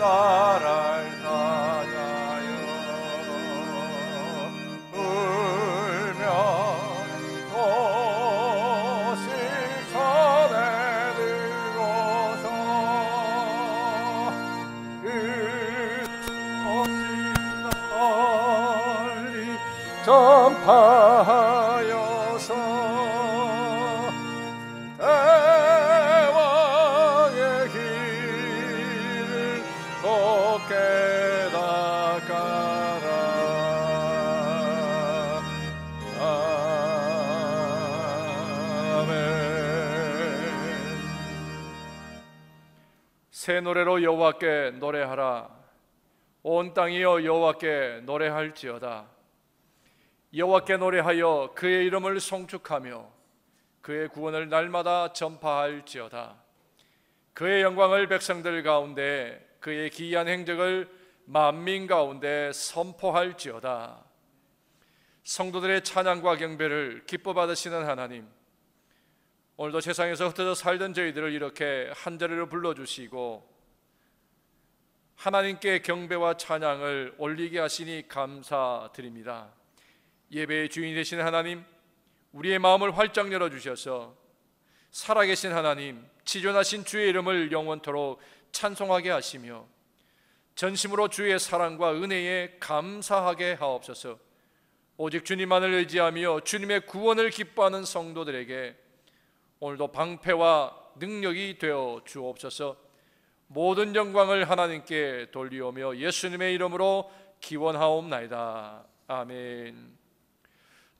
나를 찾아요 울면 도시 산에 들어서 널리 전파하여서 대왕의 길을 걷게 닦아라. 아멘. 새 노래로 여호와께 노래하라. 온 땅이여 여호와께 노래할지어다. 여호와께 노래하여 그의 이름을 송축하며 그의 구원을 날마다 전파할지어다. 그의 영광을 백성들 가운데 그의 기이한 행적을 만민 가운데 선포할지어다. 성도들의 찬양과 경배를 기뻐 받으시는 하나님, 오늘도 세상에서 흩어져 살던 저희들을 이렇게 한자리로 불러주시고 하나님께 경배와 찬양을 올리게 하시니 감사드립니다. 예배의 주인이 되신 하나님, 우리의 마음을 활짝 열어주셔서 살아계신 하나님, 지존하신 주의 이름을 영원토록 찬송하게 하시며 전심으로 주의 사랑과 은혜에 감사하게 하옵소서. 오직 주님만을 의지하며 주님의 구원을 기뻐하는 성도들에게 오늘도 방패와 능력이 되어 주옵소서. 모든 영광을 하나님께 돌리오며 예수님의 이름으로 기원하옵나이다. 아멘.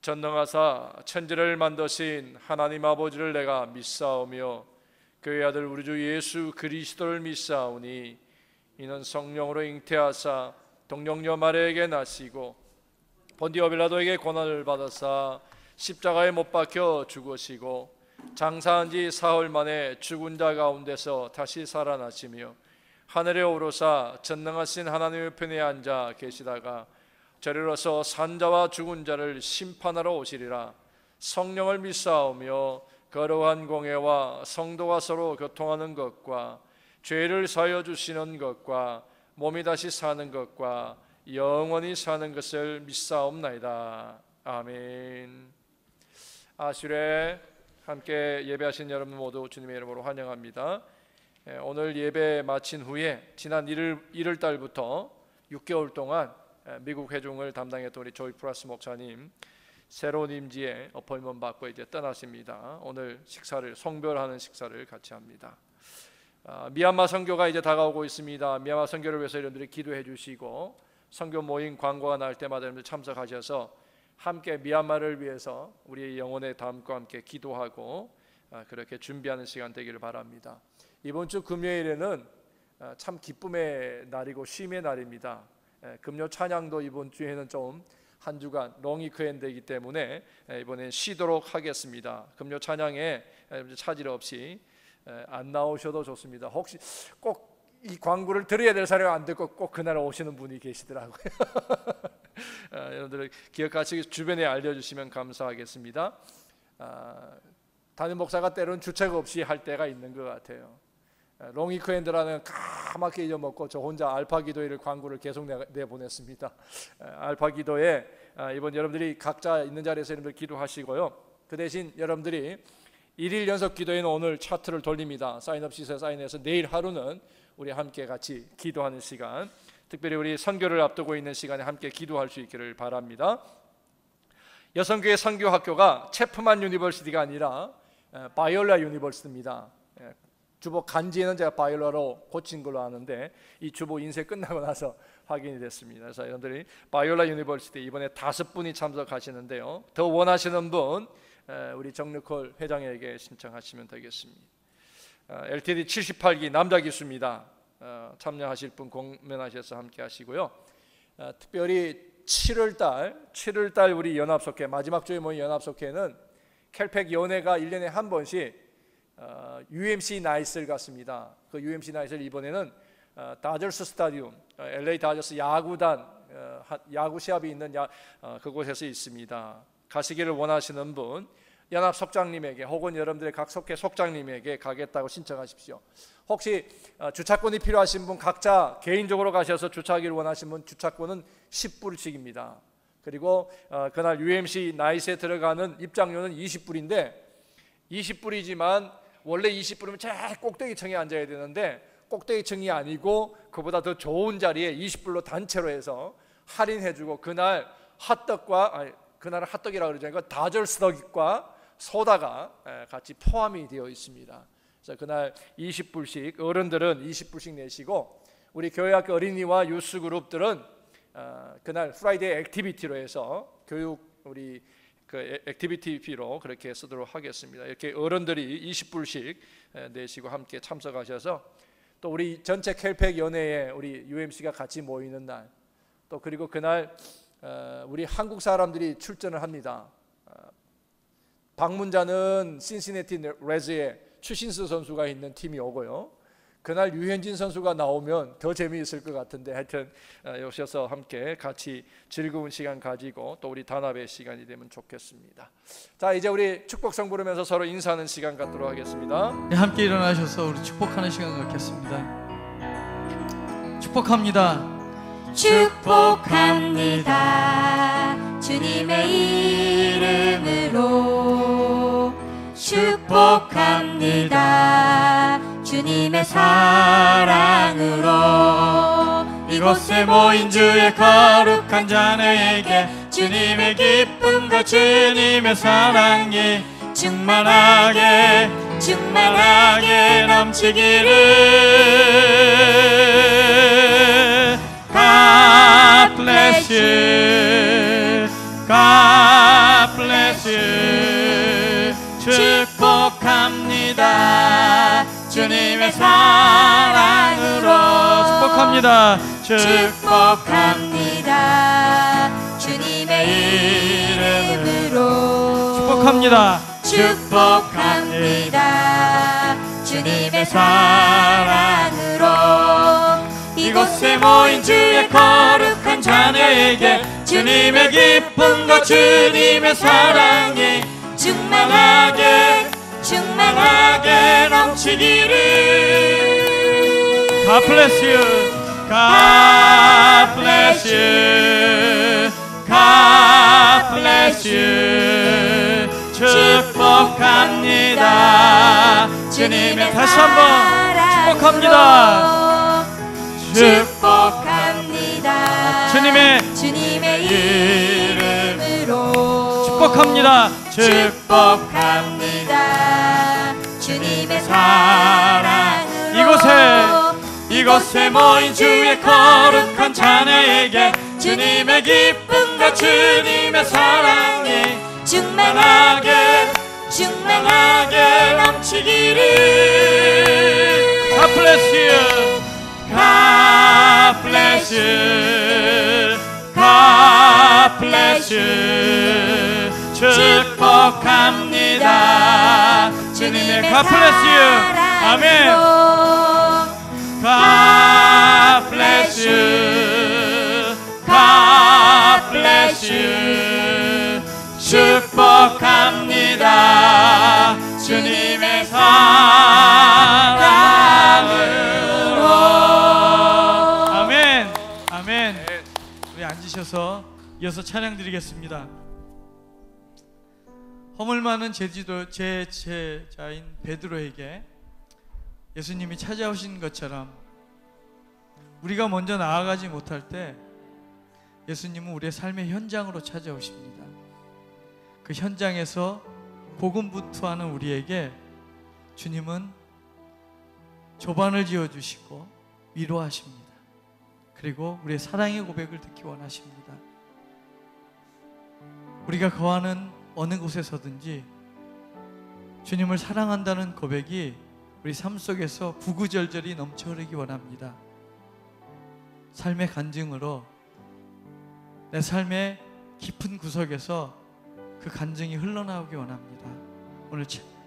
전능하사 천지를 만드신 하나님 아버지를 내가 믿사오며 그의 아들 우리 주 예수 그리스도를 믿사오니 이는 성령으로 잉태하사 동정녀 마리아에게 나시고 본디오 빌라도에게 고난을 받으사 십자가에 못 박혀 죽으시고 장사한 지 사흘 만에 죽은 자 가운데서 다시 살아나시며 하늘에 오르사 전능하신 하나님의 편에 앉아 계시다가 저리로서 산자와 죽은 자를 심판하러 오시리라. 성령을 믿사오며 거룩한 공예와 성도가 서로 교통하는 것과 죄를 사하여 주시는 것과 몸이 다시 사는 것과 영원히 사는 것을 믿사옵나이다. 아멘. 아슈레 함께 예배하신 여러분 모두 주님의 이름으로 환영합니다. 오늘 예배 마친 후에 지난 1월 달부터 6개월 동안 미국 회중을 담당했던 우리 조이 프라스 목사님 새로운 임지에 어포인먼트 받고 이제 떠나십니다. 오늘 식사를 송별하는 식사를 같이 합니다. 미얀마 선교가 이제 다가오고 있습니다. 미얀마 선교를 위해서 여러분들이 기도해 주시고 선교 모임 광고가 날 때마다 여러분들 참석하셔서 함께 미얀마를 위해서 우리의 영혼의 담과 함께 기도하고 그렇게 준비하는 시간 되기를 바랍니다. 이번 주 금요일에는 참 기쁨의 날이고 쉼의 날입니다. 금요 찬양도 이번 주에는 좀 한 주간 롱위크엔드 되기 때문에 이번엔 쉬도록 하겠습니다. 금요 찬양에 차질 없이 안 나오셔도 좋습니다. 혹시 꼭 이 광고를 들어야 될 사람이 안 듣고 꼭 그날 오시는 분이 계시더라고요. 여러분들 기억하시고 주변에 알려주시면 감사하겠습니다. 담임 목사가 때로는 주책 없이 할 때가 있는 것 같아요. 롱위크엔드라는 까맣게 잊어먹고 저 혼자 알파 기도회를 광고를 계속 내보냈습니다. 알파 기도회 이번 여러분들이 각자 있는 자리에서 여러분들 기도하시고요. 그 대신 여러분들이 1일 연속 기도회는 오늘 차트를 돌립니다. 사인업 시세 사인해서 내일 하루는 우리 함께 같이 기도하는 시간, 특별히 우리 선교를 앞두고 있는 시간에 함께 기도할 수 있기를 바랍니다. 여성교회 선교학교가 체프만 유니버시티가 아니라 바이올라 유니버시티입니다. 주보 간지에는 제가 바이올라로 고친 걸로 아는데 이 주보 인쇄 끝나고 나서 확인이 됐습니다. 그래서 여러분들이 바이올라 유니버시티 이번에 5분이 참석하시는데요. 더 원하시는 분 우리 정르콜 회장에게 신청하시면 되겠습니다. LTD 78기 남자 기수입니다. 참여하실 분 공면하셔서 함께 하시고요. 특별히 7월달 우리 연합속회 마지막 주에 모인 연합속회는 켈팩 연회가 1년에 한 번씩 UMC 나이스를 갔습니다. 그 UMC 나이스를 이번에는 다저스 스타디움, LA 다저스 야구단 야구 시합이 있는 그곳에서 있습니다. 가시기를 원하시는 분 연합 속장님에게 혹은 여러분들의 각 속회 속장님에게 가겠다고 신청하십시오. 혹시 주차권이 필요하신 분 각자 개인적으로 가셔서 주차하기를 원하신 분 주차권은 10불씩입니다. 그리고 그날 UMC 나잇에 들어가는 입장료는 20불인데 20불이지만 원래 20불이면 제 꼭대기층에 앉아야 되는데 꼭대기층이 아니고 그보다 더 좋은 자리에 20불로 단체로 해서 할인해주고 그날 그날은 핫떡이라고 그러죠. 그 다절스덕과 소다가 같이 포함이 되어 있습니다. 그래서 그날 20불씩 어른들은 20불씩 내시고 우리 교회학교 어린이와 유스 그룹들은 그날 프라이데이 액티비티로 해서 교육 우리 그 액티비티 피로 그렇게 쓰도록 하겠습니다. 이렇게 어른들이 20불씩 내시고 함께 참석하셔서 또 우리 전체 켈팩 연회에 우리 UMC가 같이 모이는 날 또 그리고 그날 우리 한국 사람들이 출전을 합니다. 방문자는 신시내티 레즈의 추신수 선수가 있는 팀이 오고요. 그날 유현진 선수가 나오면 더 재미있을 것 같은데 하여튼 오셔서 함께 같이 즐거운 시간 가지고 또 우리 단합의 시간이 되면 좋겠습니다. 자, 이제 우리 축복성 부르면서 서로 인사하는 시간 갖도록 하겠습니다. 네, 함께 일어나셔서 우리 축복하는 시간 갖겠습니다. 축복합니다. 축복합니다. 주님의 이름으로 축복합니다. 주님의 사랑으로 이곳에 모인 주의 거룩한 자녀에게 주님의 기쁨과 주님의 사랑이 충만하게 넘치기를. God bless you, God bless you. 축복합니다. 주님의 사랑으로 축복합니다. 축복합니다. 주님의 이름으로 축복합니다. 축복합니다. 주님의 사랑으로 이곳에 모인 주의 거룩한 자녀에게 주님의 기쁨과 주님의 사랑이 충만하게 넘치기를. God bless you, God bless you, God bless you. 축복합니다. 주님의 다시 한번 축복합니다. 축복합니다. 주님의 이름으로 축복합니다. 축복합니다. 주님의 사랑으로 이곳에 모인 주의 거룩한 자녀에게 주님의 기쁨과 주님의 사랑이 충만하게 넘치기를. God bless you, God bless you, God bless you. 축복합니다. 주님의 God bless you. 아멘. God bless you, God bless you. 축복합니다. 주님의 사랑으로. 아멘. 아멘. 우리 앉으셔서 이어서 찬양 드리겠습니다. 허물 많은 제자인 베드로에게 예수님이 찾아오신 것처럼 우리가 먼저 나아가지 못할 때 예수님은 우리의 삶의 현장으로 찾아오십니다. 그 현장에서 복음부투하는 우리에게 주님은 조반을 지어주시고 위로하십니다. 그리고 우리의 사랑의 고백을 듣기 원하십니다. 우리가 거하는 어느 곳에서든지 주님을 사랑한다는 고백이 우리 삶 속에서 구구절절히 넘쳐 흐르기 원합니다. 삶의 간증으로 내 삶의 깊은 구석에서 그 간증이 흘러나오기 원합니다. 오늘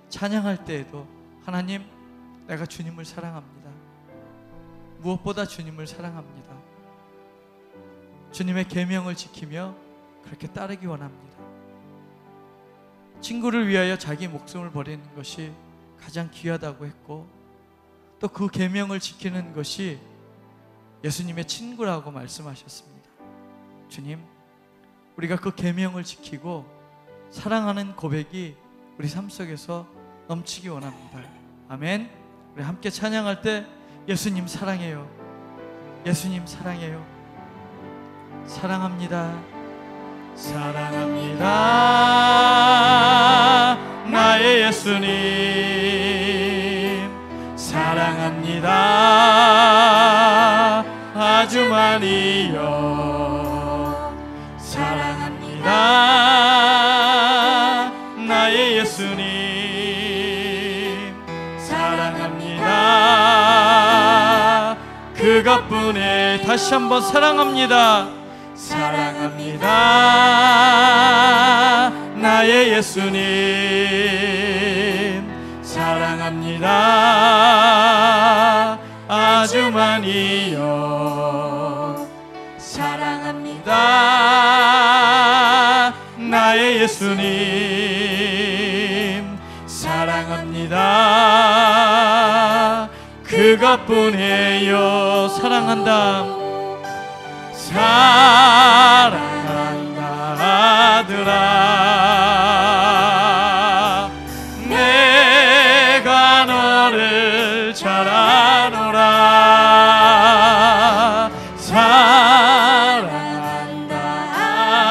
찬양할 때에도 하나님, 내가 주님을 사랑합니다. 무엇보다 주님을 사랑합니다. 주님의 계명을 지키며 그렇게 따르기 원합니다. 친구를 위하여 자기 목숨을 버리는 것이 가장 귀하다고 했고, 또 그 계명을 지키는 것이 예수님의 친구라고 말씀하셨습니다. 주님, 우리가 그 계명을 지키고 사랑하는 고백이 우리 삶 속에서 넘치기 원합니다. 아멘. 우리 함께 찬양할 때 예수님 사랑해요, 예수님 사랑해요, 사랑합니다, 사랑합니다, 나의 예수님 사랑합니다, 아주 많이요, 사랑합니다, 나의 예수님 사랑합니다, 그것뿐에 다시 한번 사랑합니다, 사랑합니다, 나의 예수님 사랑합니다, 아주 많이요, 사랑합니다, 나의 예수님 사랑합니다, 그것뿐이에요. 사랑한다, 사랑한다 아들아, 내가 너를 잘 아노라, 사랑한다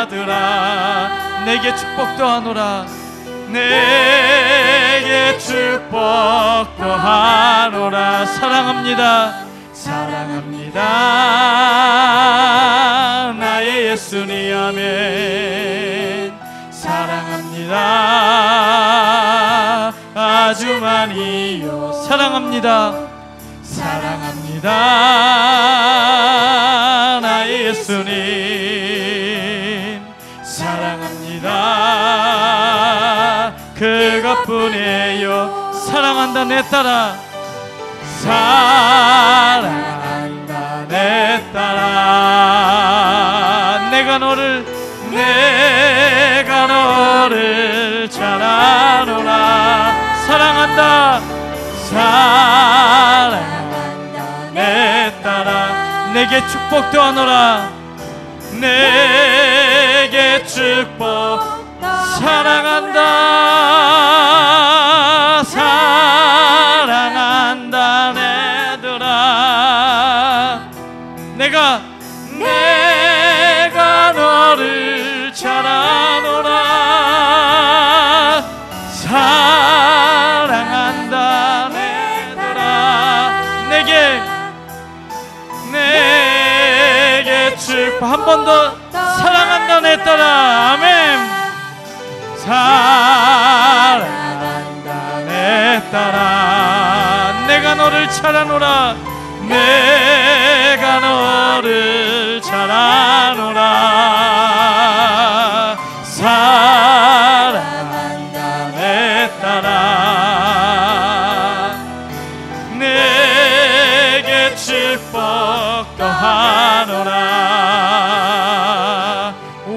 아들아, 내게 축복도 하노라, 내게 축복도 하노라, 사랑합니다, 사랑합니다, 나의 예수님 아멘, 사랑합니다, 아주 많이요, 사랑합니다, 사랑합니다, 나의 예수님 사랑합니다, 그것뿐이에요. 사랑한다 내 딸아, 사랑한다 내 딸아, 내가 너를 잘 아노라, 사랑한다, 사랑한다 내 딸아, 내게 축복도 하노라, 내게 축복, 사랑한다, 사랑한다 내들아, 내가 너를 잘 아노라, 사랑한다 내들아, 내게 축복, 한 번 더 사랑한다 내 딸아, 아멘, 사랑한다 내 딸아, 내가 너를 잘 아노라, 내가 너를 잘 아노라, 사랑한다 내 딸아, 내게 축복도 하노라,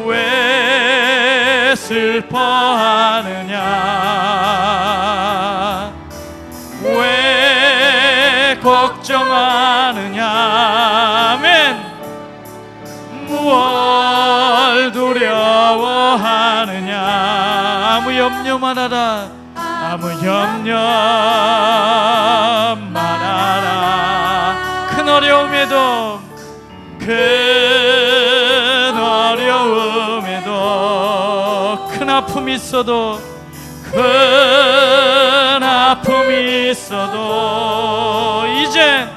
왜 슬퍼하느냐, 왜 걱정하느냐, 아멘, 무얼 두려워하느냐, 아무 염려 말아라, 아무 염려 말아라, 큰 어려움에도 큰 아픔이 있어도, 큰 아픔이 있어도 이젠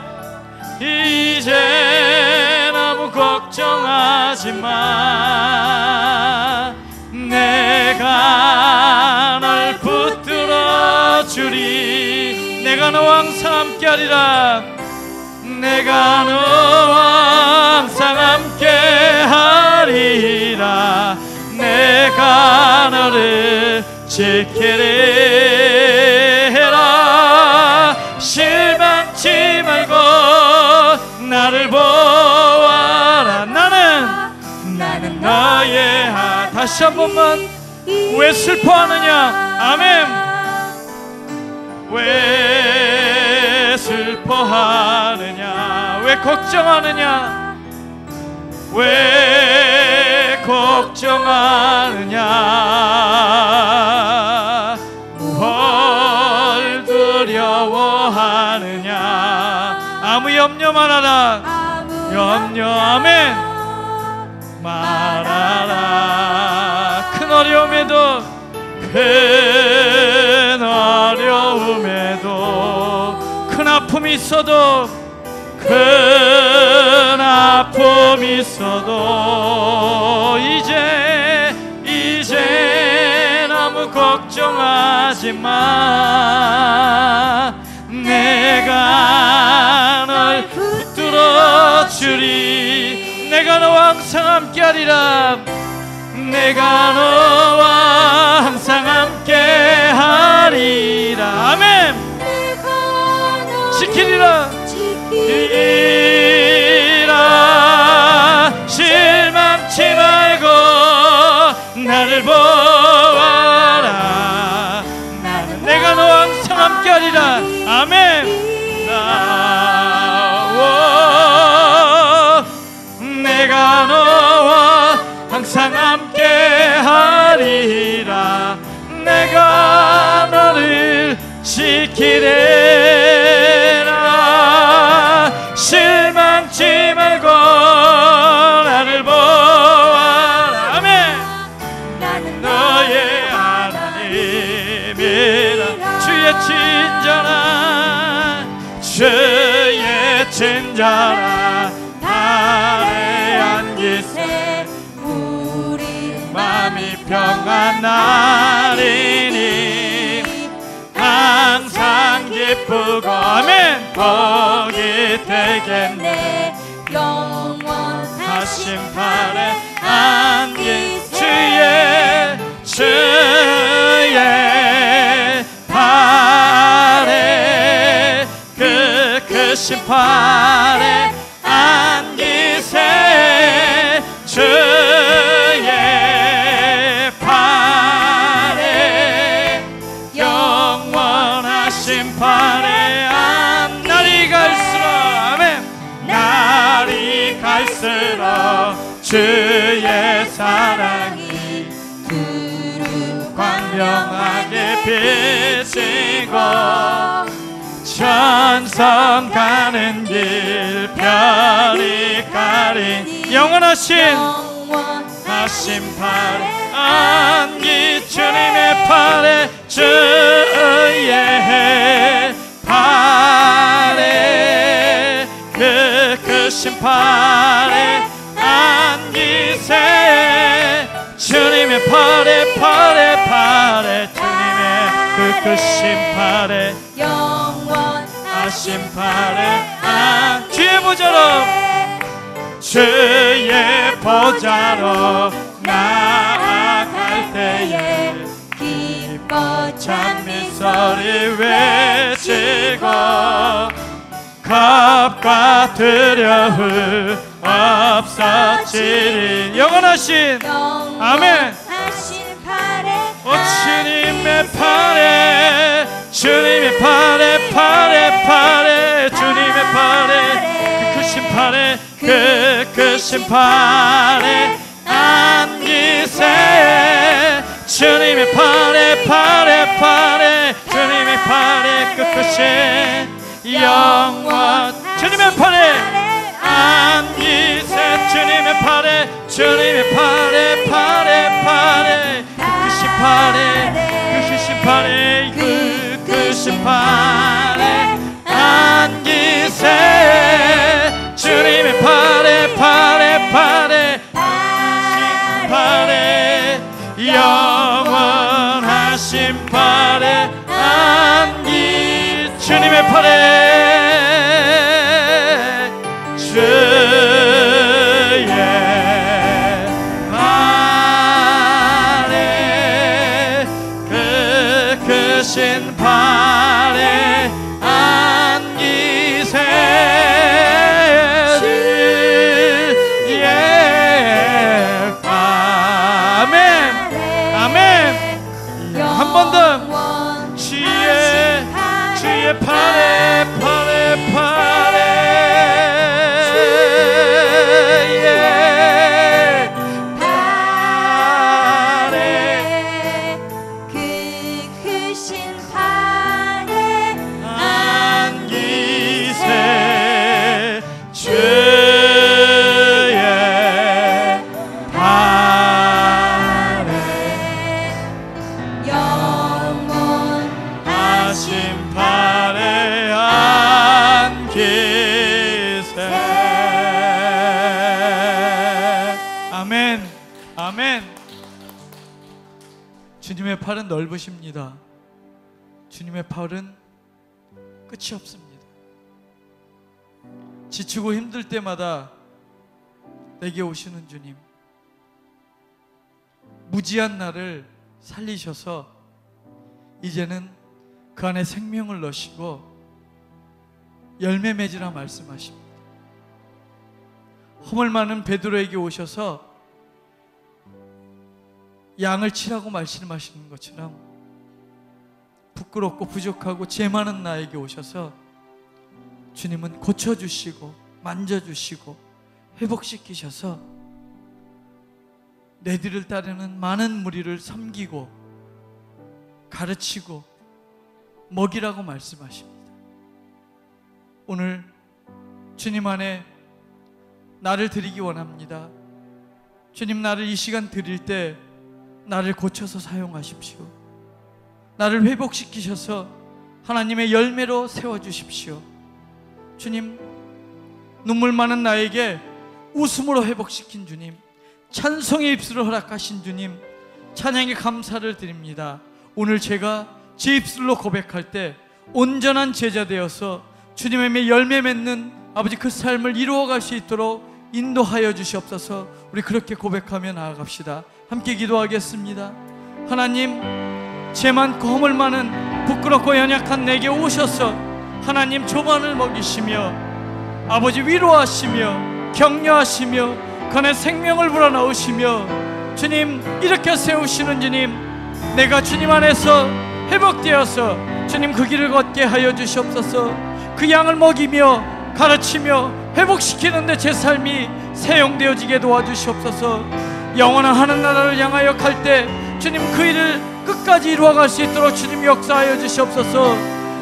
아무 걱정하지 마, 내가 널 붙들어 주리, 내가 너와 항상 함께하리라, 내가 너와 항상 함께하리라, 내가 너를 지키리라, 실망치 말고 나를 보아라, 나는 너의 다시 한 번만, 왜 슬퍼하느냐? 아멘. 왜 슬퍼하느냐? 왜 걱정하느냐? 왜 걱정하느냐? 뭘 두려워하느냐? 아무 염려 말아라. 염려 아멘 말아라. 큰 어려움에도 큰 아픔이 있어도 큰 아픔이 있어도 이제 너무 걱정하지 마. 내가 널 붙들어 주리. 내가 너와 항상 함께하리라. 내가 너와 항상 함께하리라. 아멘. 지키리라. 실망치 말고 나를 보아라. 나는 내가 너와 항상 함께하리라. 아멘. 내가 너와 항상 함께하리라. 내가 너를 지키리라. 실망치 말고 나를 보아라. 아멘. 나는 너의 하나님이라. 주의 친절한 발에 안기세. 우리 마음이 평안하리니 항상 기쁘고 아멘 복이 되겠네. 영원하신 발에 안기 주의 발에 그 크신 발에 안기세. 주의 발에 영원하신 발에 날이 갈수록 아멘 날이 갈수록 주의 사랑이 두루 광명하게 비치고 전선 가는 길 별이 가린 영원하신 팔에 안기 주님의 팔에 주의 팔에 그 크신 팔에 안기세. 주님의 팔에 주님의 그 크신 팔에 영원하신 팔에 주의 보좌로 나아갈 때에 기뻐 찬미 소리 외치고 겁과 두려움 없어지리. 영원하신 아멘 주님의 팔에 주님의 팔에 주님의 팔에 그 크신 팔에 그 크신 팔에 안기세. 주님의 팔에 주님의 팔에 그 크신 영원 주님의 팔에 안기세. 주님의 팔에 그 크신 팔에 그 크신 팔에 안기세. 주님의 팔에 영원하신 팔에 안기 주님의 팔에 주의 팔에 그 크신 팔에 안기세. 아멘 아멘 주님의 팔은 넓으십니다. 주님의 팔은 끝이 없습니다. 지치고 힘들 때마다 내게 오시는 주님, 무지한 나를 살리셔서 이제는 그 안에 생명을 넣으시고 열매 맺으라 말씀하십니다. 허물 많은 베드로에게 오셔서 양을 치라고 말씀하시는 것처럼 부끄럽고 부족하고 죄 많은 나에게 오셔서 주님은 고쳐주시고 만져주시고 회복시키셔서 내 뒤를 따르는 많은 무리를 섬기고 가르치고 먹이라고 말씀하십니다. 오늘 주님 안에 나를 드리기 원합니다. 주님, 나를 이 시간 드릴 때 나를 고쳐서 사용하십시오. 나를 회복시키셔서 하나님의 열매로 세워주십시오. 주님, 눈물 많은 나에게 웃음으로 회복시킨 주님, 찬송의 입술을 허락하신 주님, 찬양의 감사를 드립니다. 오늘 제가 제 입술로 고백할 때 온전한 제자 되어서 주님의 열매 맺는 아버지 그 삶을 이루어갈 수 있도록 인도하여 주시옵소서. 우리 그렇게 고백하며 나아갑시다. 함께 기도하겠습니다. 하나님, 죄 많고 허물 많은 부끄럽고 연약한 내게 오셔서 하나님 조반을 먹이시며 아버지 위로하시며 격려하시며 그 안에 생명을 불어넣으시며 주님 일으켜 세우시는 주님, 내가 주님 안에서 회복되어서 주님 그 길을 걷게 하여 주시옵소서. 그 양을 먹이며 가르치며 회복시키는데 제 삶이 사용되어지게 도와주시옵소서. 영원한 하늘나라를 향하여 갈 때 주님 그 일을 끝까지 이루어갈 수 있도록 주님 역사하여 주시옵소서.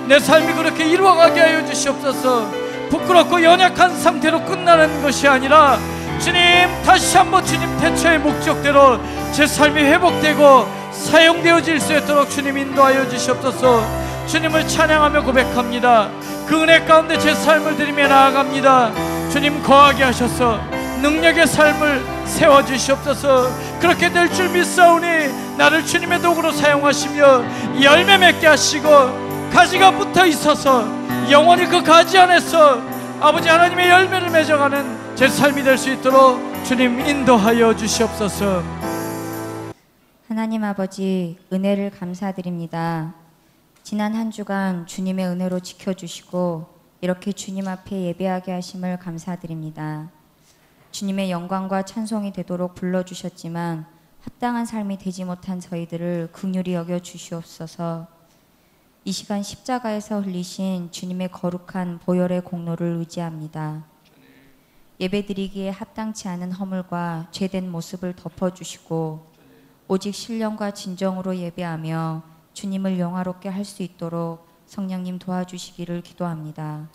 내 삶이 그렇게 이루어가게 하여 주시옵소서. 부끄럽고 연약한 상태로 끝나는 것이 아니라 주님 다시 한번 주님 태초의 목적대로 제 삶이 회복되고 사용되어질 수 있도록 주님 인도하여 주시옵소서. 주님을 찬양하며 고백합니다. 그 은혜 가운데 제 삶을 드리며 나아갑니다. 주님 거하게 하셔서 능력의 삶을 세워주시옵소서. 그렇게 될 줄 믿사오니 나를 주님의 도구로 사용하시며 열매 맺게 하시고 가지가 붙어 있어서 영원히 그 가지 안에서 아버지 하나님의 열매를 맺어가는 제 삶이 될 수 있도록 주님 인도하여 주시옵소서. 하나님 아버지, 은혜를 감사드립니다. 지난 한 주간 주님의 은혜로 지켜주시고 이렇게 주님 앞에 예배하게 하심을 감사드립니다. 주님의 영광과 찬송이 되도록 불러주셨지만 합당한 삶이 되지 못한 저희들을 긍휼히 여겨 주시옵소서. 이 시간 십자가에서 흘리신 주님의 거룩한 보혈의 공로를 의지합니다. 예배드리기에 합당치 않은 허물과 죄된 모습을 덮어주시고 오직 신령과 진정으로 예배하며 주님을 영화롭게 할 수 있도록 성령님 도와주시기를 기도합니다.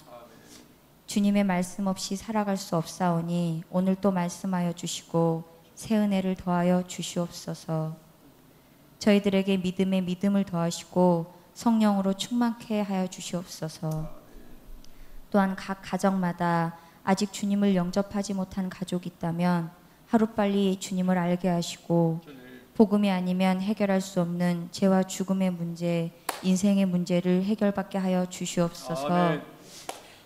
주님의 말씀 없이 살아갈 수 없사오니 오늘 또 말씀하여 주시고 새 은혜를 더하여 주시옵소서. 저희들에게 믿음에 믿음을 더하시고 성령으로 충만케 하여 주시옵소서. 또한 각 가정마다 아직 주님을 영접하지 못한 가족이 있다면 하루빨리 주님을 알게 하시고 복음이 아니면 해결할 수 없는 죄와 죽음의 문제, 인생의 문제를 해결받게 하여 주시옵소서. 아멘.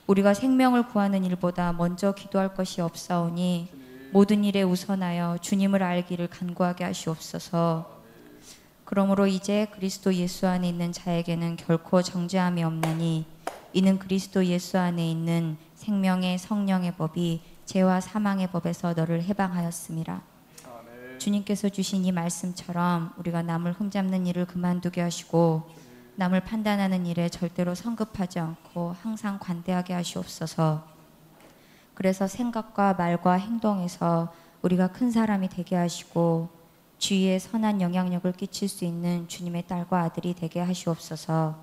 우리가 생명을 구하는 일보다 먼저 기도할 것이 없사오니 모든 일에 우선하여 주님을 알기를 간구하게 하시옵소서. 그러므로 이제 그리스도 예수 안에 있는 자에게는 결코 정죄함이 없나니 이는 그리스도 예수 안에 있는 생명의 성령의 법이 죄와 사망의 법에서 너를 해방하였음이라. 주님께서 주신 이 말씀처럼 우리가 남을 흠잡는 일을 그만두게 하시고 남을 판단하는 일에 절대로 성급하지 않고 항상 관대하게 하시옵소서. 그래서 생각과 말과 행동에서 우리가 큰 사람이 되게 하시고 주위에 선한 영향력을 끼칠 수 있는 주님의 딸과 아들이 되게 하시옵소서.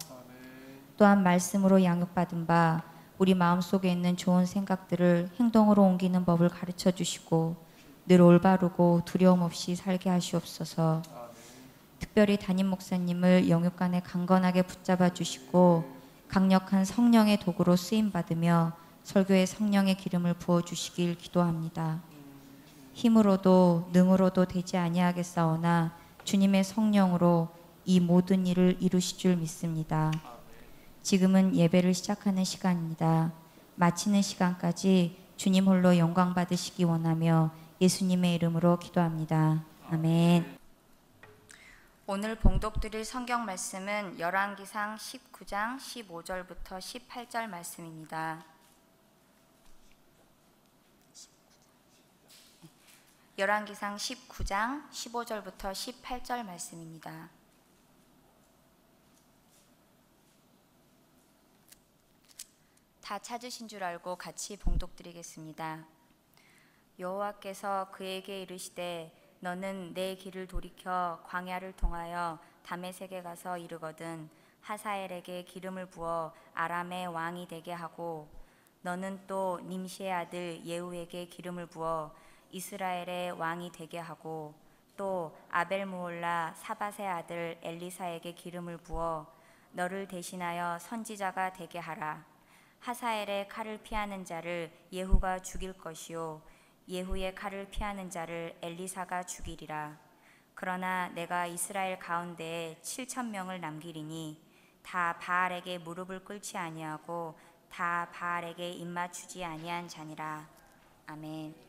또한 말씀으로 양육받은 바 우리 마음속에 있는 좋은 생각들을 행동으로 옮기는 법을 가르쳐 주시고 늘 올바르고 두려움 없이 살게 하시옵소서. 특별히 담임 목사님을 영육간에 강건하게 붙잡아 주시고 강력한 성령의 도구로 쓰임 받으며 설교에 성령의 기름을 부어 주시길 기도합니다. 힘으로도 능으로도 되지 아니하겠사오나 주님의 성령으로 이 모든 일을 이루실 줄 믿습니다. 지금은 예배를 시작하는 시간입니다. 마치는 시간까지 주님 홀로 영광 받으시기 원하며 예수님의 이름으로 기도합니다. 아멘. 오늘 봉독드릴 성경 말씀은 열왕기상 19장 15절부터 18절 말씀입니다. 열왕기상 19장 15절부터 18절 말씀입니다. 다 찾으신 줄 알고 같이 봉독드리겠습니다. 여호와께서 그에게 이르시되 너는 내 길을 돌이켜 광야를 통하여 다메섹에 가서 이르거든 하사엘에게 기름을 부어 아람의 왕이 되게 하고 너는 또 님시의 아들 예후에게 기름을 부어 이스라엘의 왕이 되게 하고 또 아벨무올라 사밧의 아들 엘리사에게 기름을 부어 너를 대신하여 선지자가 되게 하라. 하사엘의 칼을 피하는 자를 예후가 죽일 것이요 예후의 칼을 피하는 자를 엘리사가 죽이리라. 그러나 내가 이스라엘 가운데에 7,000명을 남기리니 다 바알에게 무릎을 꿇지 아니하고 다 바알에게 입맞추지 아니한 자니라. 아멘.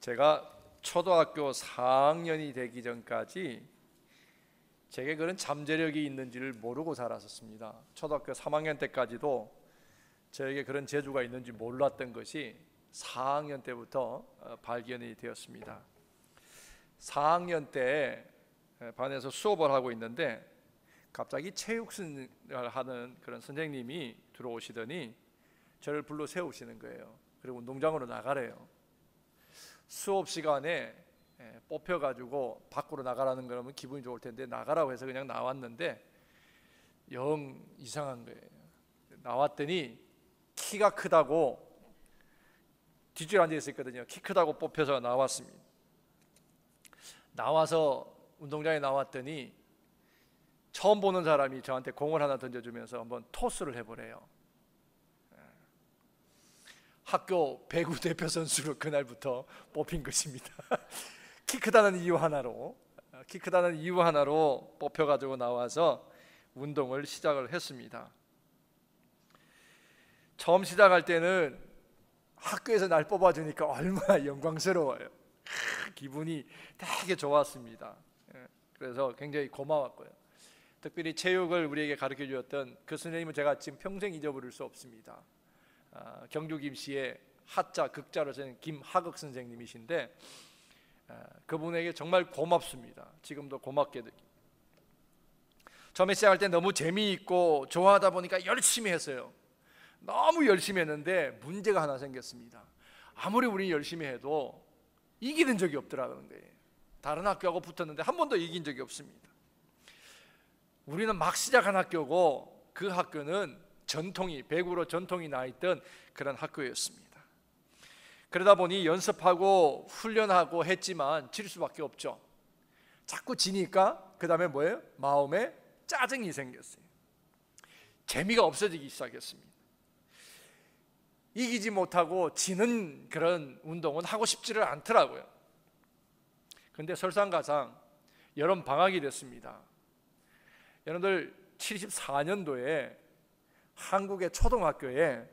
제가 초등학교 4학년이 되기 전까지 제게 그런 잠재력이 있는지를 모르고 살았었습니다. 초등학교 3학년 때까지도 저에게 그런 재주가 있는지 몰랐던 것이 4학년 때부터 발견이 되었습니다. 4학년 때 반에서 수업을 하고 있는데 갑자기 체육생을 하는 그런 선생님이 들어오시더니 저를 불러 세우시는 거예요. 그리고 운동장으로 나가래요. 수업 시간에 뽑혀가지고 밖으로 나가라는 거라면 기분이 좋을 텐데 나가라고 해서 그냥 나왔는데 영 이상한 거예요. 나왔더니 키가 크다고 뒷줄에 앉아 있었거든요. 키 크다고 뽑혀서 나왔습니다. 나와서 운동장에 나왔더니 처음 보는 사람이 저한테 공을 하나 던져주면서 한번 토스를 해보래요. 학교 배구 대표 선수로 그날부터 뽑힌 것입니다. 키 크다는 이유 하나로 뽑혀가지고 나와서 운동을 시작을 했습니다. 처음 시작할 때는 학교에서 날 뽑아주니까 얼마나 영광스러워요. 기분이 되게 좋았습니다. 그래서 굉장히 고마웠고요. 특별히 체육을 우리에게 가르쳐 주었던 그 선생님은 제가 지금 평생 잊어버릴 수 없습니다. 경주 김씨의 하자 극자로 쓰는 김하극 선생님이신데 그분에게 정말 고맙습니다. 지금도 고맙게 느낍니다. 처음에 시작할 때 너무 재미있고 좋아하다 보니까 열심히 했어요. 너무 열심히 했는데 문제가 하나 생겼습니다. 아무리 우리 열심히 해도 이기는 적이 없더라는 거예요. 다른 학교하고 붙었는데 한 번도 이긴 적이 없습니다. 우리는 막 시작한 학교고 그 학교는 배구로 전통이 나 있던 그런 학교였습니다. 그러다 보니 연습하고 훈련하고 했지만 질 수밖에 없죠. 자꾸 지니까 그 다음에 뭐예요? 마음에 짜증이 생겼어요. 재미가 없어지기 시작했습니다. 이기지 못하고 지는 그런 운동은 하고 싶지를 않더라고요. 그런데 설상가상 여름 방학이 됐습니다. 여러분들 74년도에 한국의 초등학교에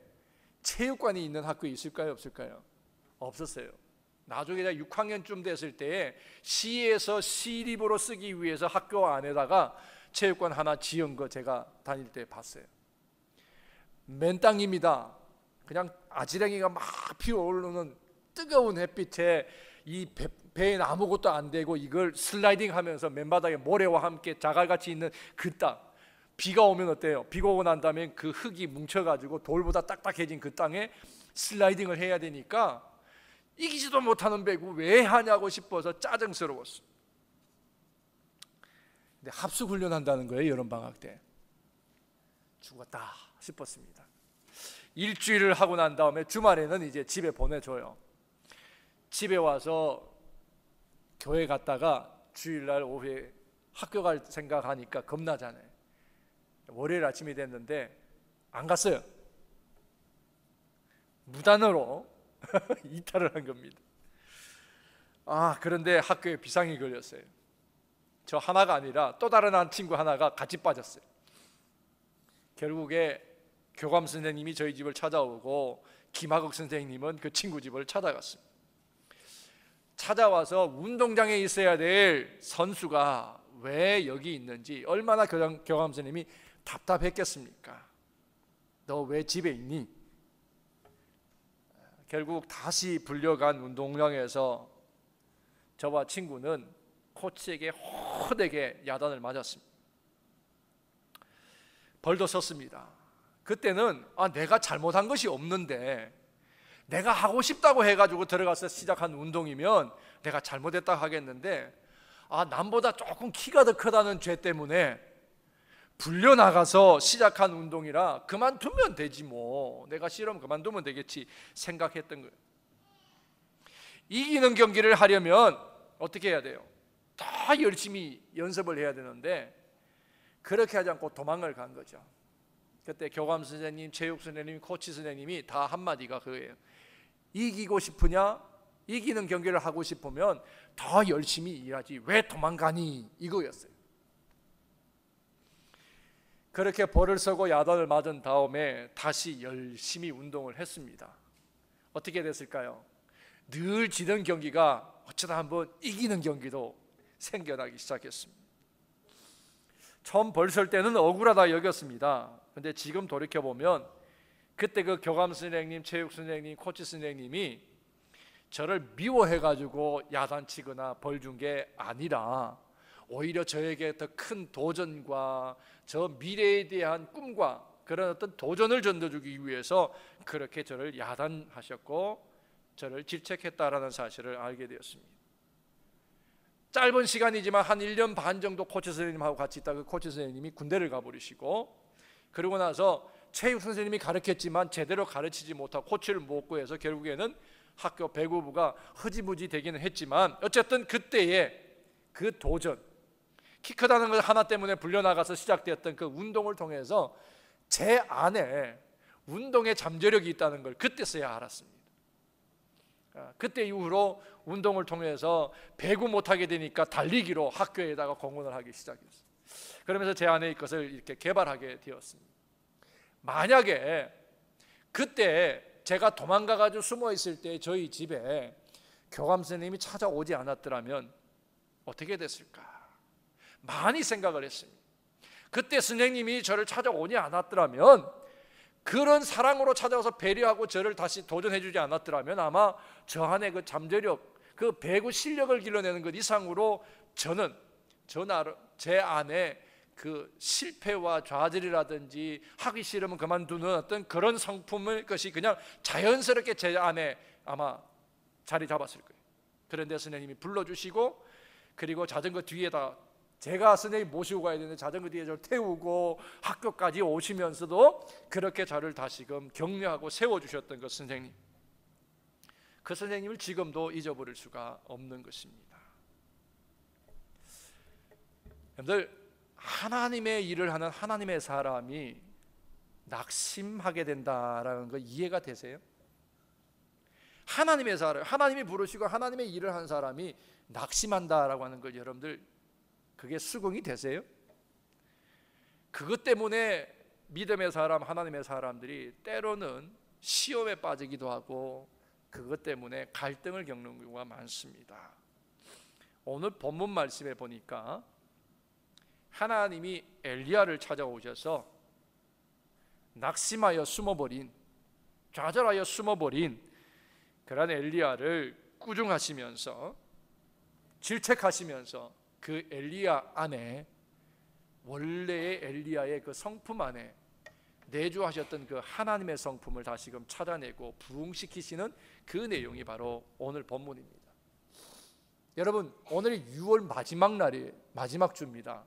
체육관이 있는 학교 있을까요? 없을까요? 없었어요. 나중에 6학년쯤 됐을 때에 시에서 시립으로 쓰기 위해서 학교 안에다가 체육관 하나 지은 거 제가 다닐 때 봤어요. 맨 땅입니다. 그냥 아지랑이가 막 피어오르는 뜨거운 햇빛에 이 배엔 아무것도 안 되고 이걸 슬라이딩 하면서 맨바닥에 모래와 함께 자갈같이 있는 그 땅, 비가 오면 어때요? 비가 오고 난 다음에 그 흙이 뭉쳐가지고 돌보다 딱딱해진 그 땅에 슬라이딩을 해야 되니까 이기지도 못하는 배구 왜 하냐고 싶어서 짜증스러웠어. 근데 합숙 훈련한다는 거예요. 여름방학 때. 죽었다 싶었습니다. 일주일을 하고 난 다음에 주말에는 이제 집에 보내줘요. 집에 와서 교회 갔다가 주일날 오후에 학교 갈 생각하니까 겁나잖아요. 월요일 아침이 됐는데 안 갔어요. 무단으로 이탈을 한 겁니다. 그런데 학교에 비상이 걸렸어요. 저 하나가 아니라 또 다른 한 친구 하나가 같이 빠졌어요. 결국에 교감 선생님이 저희 집을 찾아오고 김하극 선생님은 그 친구 집을 찾아갔습니다. 찾아와서 운동장에 있어야 될 선수가 왜 여기 있는지 얼마나 교감 선생님이 답답했겠습니까? 너 왜 집에 있니? 결국 다시 불려간 운동장에서 저와 친구는 코치에게 호되게 야단을 맞았습니다. 벌도 썼습니다. 그때는 내가 잘못한 것이 없는데 내가 하고 싶다고 해가지고 들어가서 시작한 운동이면 내가 잘못했다 하겠는데 남보다 조금 키가 더 크다는 죄 때문에 불려나가서 시작한 운동이라 그만두면 되지 뭐, 내가 싫으면 그만두면 되겠지 생각했던 거예요. 이기는 경기를 하려면 어떻게 해야 돼요? 더 열심히 연습을 해야 되는데 그렇게 하지 않고 도망을 간 거죠. 그때 교감 선생님, 체육 선생님, 코치 선생님이 다 한마디가 그거예요. 이기고 싶으냐? 이기는 경기를 하고 싶으면 더 열심히 일하지 왜 도망가니? 이거였어요. 그렇게 벌을 서고 야단을 맞은 다음에 다시 열심히 운동을 했습니다. 어떻게 됐을까요? 늘 지던 경기가 어쩌다 한번 이기는 경기도 생겨나기 시작했습니다. 처음 벌설 때는 억울하다 여겼습니다. 근데 지금 돌이켜보면 그때 그 교감 선생님, 체육 선생님, 코치 선생님이 저를 미워해가지고 야단치거나 벌 준 게 아니라 오히려 저에게 더 큰 도전과 저 미래에 대한 꿈과 그런 어떤 도전을 전해주기 위해서 그렇게 저를 야단하셨고 저를 질책했다라는 사실을 알게 되었습니다. 짧은 시간이지만 한 1년 반 정도 코치 선생님하고 같이 있다가 그 코치 선생님이 군대를 가버리시고, 그러고 나서 체육 선생님이 가르쳤지만 제대로 가르치지 못하고 코치를 못 구해서 결국에는 학교 배구부가 흐지부지 되기는 했지만, 어쨌든 그때의 그 도전, 키 크다는 것 하나 때문에 불려나가서 시작되었던 그 운동을 통해서 제 안에 운동의 잠재력이 있다는 걸 그때서야 알았습니다. 그때 이후로 운동을 통해서 배구 못하게 되니까 달리기로 학교에다가 공헌을 하기 시작했어요. 그러면서 제 안에 것을 이렇게 개발하게 되었습니다. 만약에 그때 제가 도망가가지고 숨어 있을 때 저희 집에 교감 선생님이 찾아오지 않았더라면 어떻게 됐을까? 많이 생각을 했습니다. 그때 선생님이 저를 찾아오지 않았더라면, 그런 사랑으로 찾아와서 배려하고 저를 다시 도전해주지 않았더라면 아마 저 안에 그 잠재력, 그 배구 실력을 길러내는 것 이상으로 저는 제 안에 그 실패와 좌절이라든지 하기 싫으면 그만두는 어떤 그런 성품을 것이 그냥 자연스럽게 제 안에 아마 자리 잡았을 거예요. 그런데 선생님이 불러주시고, 그리고 자전거 뒤에다 제가 선생님 모시고 가야 되는데 자전거 뒤에 저를 태우고 학교까지 오시면서도 그렇게 저를 다시금 격려하고 세워주셨던 그 선생님, 그 선생님을 지금도 잊어버릴 수가 없는 것입니다. 여러분들, 하나님의 일을 하는 하나님의 사람이 낙심하게 된다라는 거 이해가 되세요? 하나님의 사람, 하나님이 부르시고 하나님의 일을 하는 사람이 낙심한다라고 하는 거 여러분들 그게 수긍이 되세요? 그것 때문에 믿음의 사람, 하나님의 사람들이 때로는 시험에 빠지기도 하고 그것 때문에 갈등을 겪는 경우가 많습니다. 오늘 본문 말씀에 보니까 하나님이 엘리야를 찾아오셔서 낙심하여 숨어버린, 좌절하여 숨어버린 그런 엘리야를 꾸중하시면서 질책하시면서 그 엘리야 안에, 원래의 엘리야의 그 성품 안에 내주하셨던 그 하나님의 성품을 다시금 찾아내고 부흥시키시는 그 내용이 바로 오늘 본문입니다. 여러분, 오늘이 6월 마지막 날이에요. 마지막 주입니다.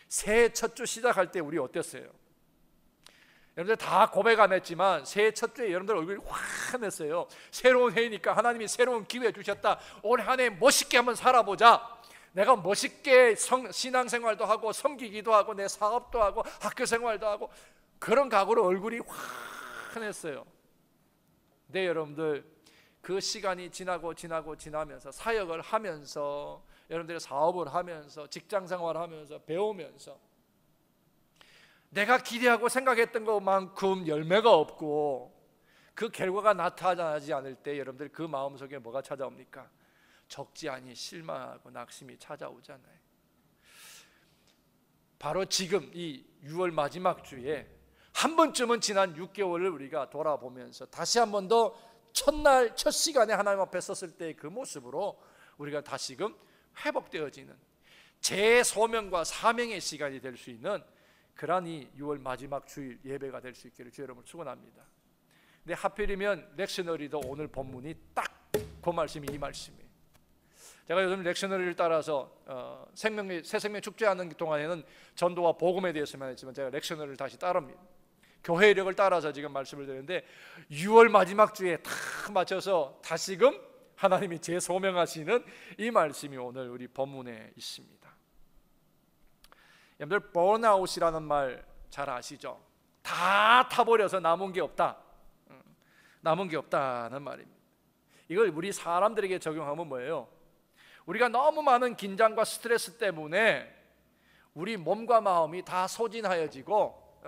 새해 첫 주 시작할 때 우리 어땠어요? 여러분들 다 고백 안 했지만 새해 첫 주에 여러분들 얼굴이 환했어요. 새로운 해이니까 하나님이 새로운 기회 주셨다. 올 한 해 멋있게 한번 살아보자. 내가 멋있게 신앙생활도 하고 섬기기도 하고 내 사업도 하고 학교 생활도 하고 그런 각오로 얼굴이 환했어요. 네, 여러분들 그 시간이 지나면서 사역을 하면서 여러분들의 사업을 하면서 직장생활을 하면서 배우면서 내가 기대하고 생각했던 것만큼 열매가 없고 그 결과가 나타나지 않을 때 여러분들 그 마음속에 뭐가 찾아옵니까? 적지 않이 실망하고 낙심이 찾아오잖아요. 바로 지금 이 6월 마지막 주에 한 번쯤은 지난 6개월을 우리가 돌아보면서 다시 한 번 더 첫날 첫 시간에 하나님 앞에 섰을 때의 그 모습으로 우리가 다시금 회복되어지는 제 소명과 사명의 시간이 될 수 있는 그러한 이 6월 마지막 주일 예배가 될 수 있기를 주 여러분을 축원합니다. 근데 하필이면 렉셔너리도 오늘 본문이 딱 그 말씀이 이 말씀이에요. 제가 요즘 렉셔너리를 따라서 새 생명 축제하는 동안에는 전도와 복음에 대해서만 했지만 제가 렉셔너리를 다시 따릅니다. 교회 이력을 따라서 지금 말씀을 드리는데 6월 마지막 주에 다 맞춰서 다시금 하나님이 재소명하시는 이 말씀이 오늘 우리 본문에 있습니다. 여러분들 번아웃이라는 말 잘 아시죠? 다 타버려서 남은 게 없다. 남은 게 없다는 말입니다. 이걸 우리 사람들에게 적용하면 뭐예요? 우리가 너무 많은 긴장과 스트레스 때문에 우리 몸과 마음이 다 소진하여지고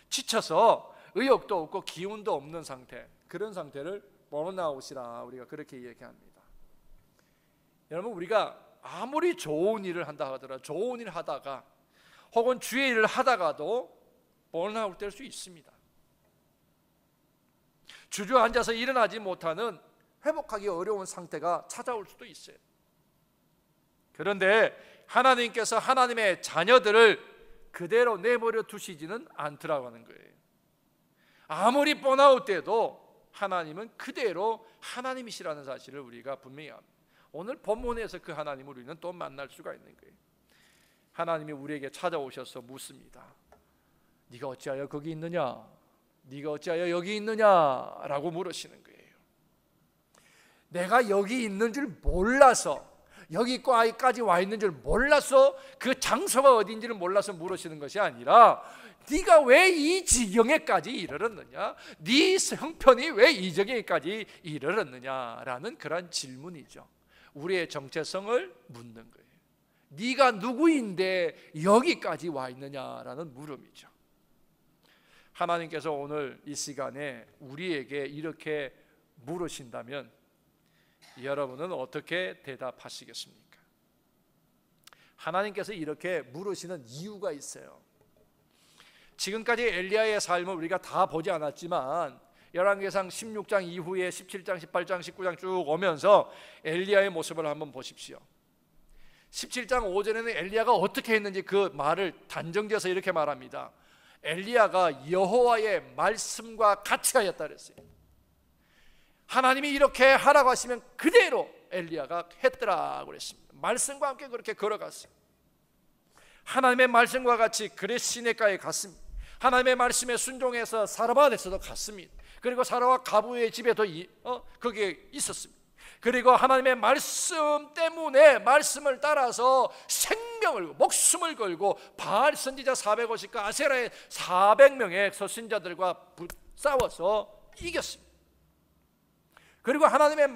지쳐서 의욕도 없고 기운도 없는 상태, 그런 상태를 번아웃이라 우리가 그렇게 얘기합니다. 여러분, 우리가 아무리 좋은 일을 한다 하더라도 좋은 일을 하다가 혹은 주의 일을 하다가도 번아웃 될 수 있습니다. 주저앉아서 일어나지 못하는 회복하기 어려운 상태가 찾아올 수도 있어요. 그런데 하나님께서 하나님의 자녀들을 그대로 내버려 두시지는 않더라고 하는 거예요. 아무리 번아웃 돼도 하나님은 그대로 하나님이시라는 사실을 우리가 분명히 합니다. 오늘 본문에서 그 하나님을 우리는 또 만날 수가 있는 거예요. 하나님이 우리에게 찾아오셔서 묻습니다. 네가 어찌하여 거기 있느냐? 네가 어찌하여 여기 있느냐? 라고 물으시는 거예요. 내가 여기 있는 줄 몰라서, 여기까지 와 있는 줄 몰라서, 그 장소가 어딘지를 몰라서 물으시는 것이 아니라 네가 왜 이 지경에까지 이르렀느냐? 네 형편이 왜 이 지경에까지 이르렀느냐라는 그런 질문이죠. 우리의 정체성을 묻는 거예요. 네가 누구인데 여기까지 와 있느냐라는 물음이죠. 하나님께서 오늘 이 시간에 우리에게 이렇게 물으신다면 여러분은 어떻게 대답하시겠습니까? 하나님께서 이렇게 물으시는 이유가 있어요. 지금까지 엘리야의 삶을 우리가 다 보지 않았지만 열왕기상 16장 이후에 17장, 18장, 19장 쭉 오면서 엘리야의 모습을 한번 보십시오. 17장 5절에는 엘리야가 어떻게 했는지 그 말을 단정지어서 이렇게 말합니다. 엘리야가 여호와의 말씀과 같이 하였다 그랬어요. 하나님이 이렇게 하라고 하시면 그대로 엘리야가 했더라고 그랬습니다. 말씀과 함께 그렇게 걸어갔어요. 하나님의 말씀과 같이 그레 시내가에 갔습니다. 하나님의 말씀에 순종해서 사르밧에서도 갔습니다. 그리고 사라와 가부의 집에도 거기에 있었습니다. 그리고 하나님의 말씀 때문에 말씀을 따라서 생명을 목숨을 걸고 바알 선지자 450과 아세라의 400명의 서신자들과 싸워서 이겼습니다. 그리고 하나님의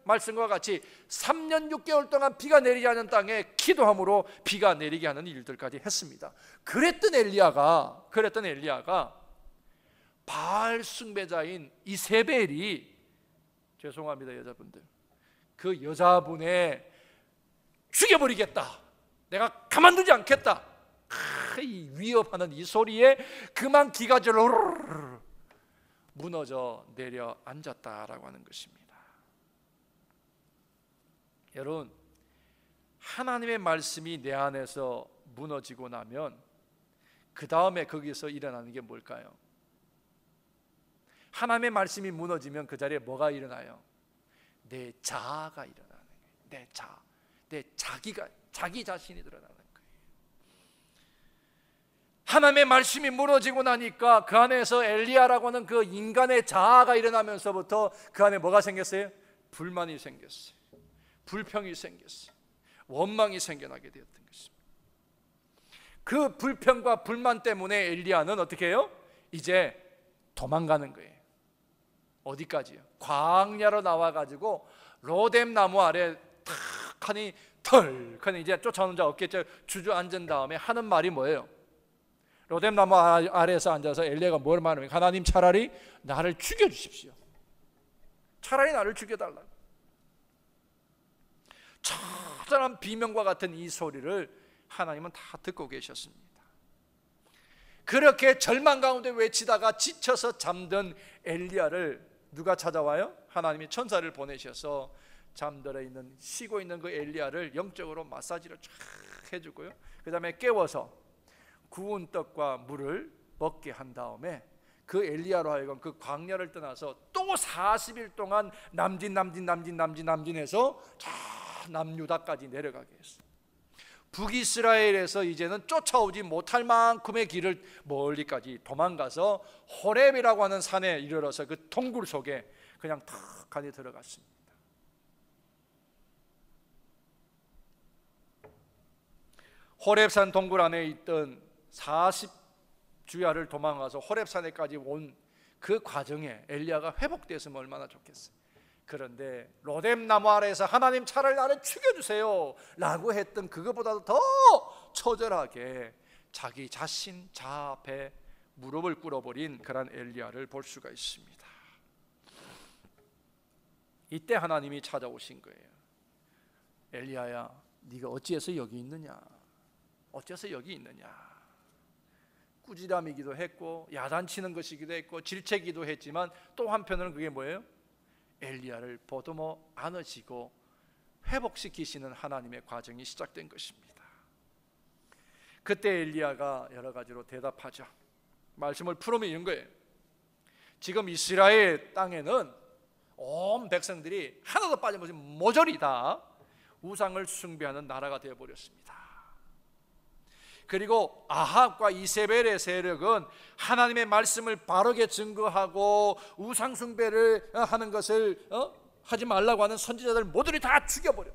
말씀과 같이 3년 6개월 동안 비가 내리지 않는 땅에 기도함으로 비가 내리게 하는 일들까지 했습니다. 그랬던 엘리야가 바알 숭배자인 이세벨이, 죄송합니다 여자분들, 그 여자분의 죽여버리겠다, 내가 가만두지 않겠다, 이 위협하는 이 소리에 그만 기가 절로 무너져 내려앉았다라고 하는 것입니다. 여러분, 하나님의 말씀이 내 안에서 무너지고 나면 그 다음에 거기서 일어나는 게 뭘까요? 하나님의 말씀이 무너지면 그 자리에 뭐가 일어나요? 내 자아가 일어나는 거예요. 내 자아, 내 자기 자신이 드러나는 거예요. 하나님의 말씀이 무너지고 나니까 그 안에서 엘리야라고 하는 그 인간의 자아가 일어나면서부터 그 안에 뭐가 생겼어요? 불만이 생겼어요. 불평이 생겼어요. 원망이 생겨나게 되었던 것입니다. 그 불평과 불만 때문에 엘리야는 어떻게 해요? 이제 도망가는 거예요. 어디까지요? 광야로 나와가지고 로뎀 나무 아래 탁하니 털하니 이제 쫓아오는 자 없겠죠. 주저앉은 다음에 하는 말이 뭐예요? 로뎀 나무 아래에서 앉아서 엘리야가 뭘 말합니까? 하나님, 차라리 나를 죽여주십시오. 차라리 나를 죽여달라. 처절한 비명과 같은 이 소리를 하나님은 다 듣고 계셨습니다. 그렇게 절망 가운데 외치다가 지쳐서 잠든 엘리야를 누가 찾아와요? 하나님이 천사를 보내셔서 잠들어 있는, 쉬고 있는 그 엘리야를 영적으로 마사지를 쫙 해주고요, 그 다음에 깨워서 구운 떡과 물을 먹게 한 다음에 그 엘리야로 하여금 그 광야를 떠나서 또 40일 동안 남진해서 저 남유다까지 내려가게 했어요. 북이스라엘에서 이제는 쫓아오지 못할 만큼의 길을 멀리까지 도망가서 호렙이라고 하는 산에 이르러서 그 동굴 속에 그냥 탁 안에 들어갔습니다. 호렙산 동굴 안에 있던 40주야를 도망가서 호렙산에까지 온 그 과정에 엘리야가 회복됐으면 얼마나 좋겠어요. 그런데 로뎀 나무 아래에서 하나님, 차라리 나를 죽여주세요 라고 했던 그것보다도 더 처절하게 자기 자신 자아 앞에 무릎을 꿇어버린 그런 엘리야를 볼 수가 있습니다. 이때 하나님이 찾아오신 거예요. 엘리야야, 네가 어찌해서 여기 있느냐? 어째서 여기 있느냐? 꾸지람이기도 했고 야단치는 것이기도 했고 질책이기도 했지만 또 한편으로는 그게 뭐예요? 엘리야를 보듬어 안으시고 회복시키시는 하나님의 과정이 시작된 것입니다. 그때 엘리야가 여러 가지로 대답하죠. 말씀을 풀으면 이런 거예요. 지금 이스라엘 땅에는 온 백성들이 하나도 빠짐없이 모조리 다 우상을 숭배하는 나라가 되어버렸습니다. 그리고 아합과 이세벨의 세력은 하나님의 말씀을 바르게 증거하고 우상 숭배를 하는 것을 하지 말라고 하는 선지자들 모두를 다 죽여버려.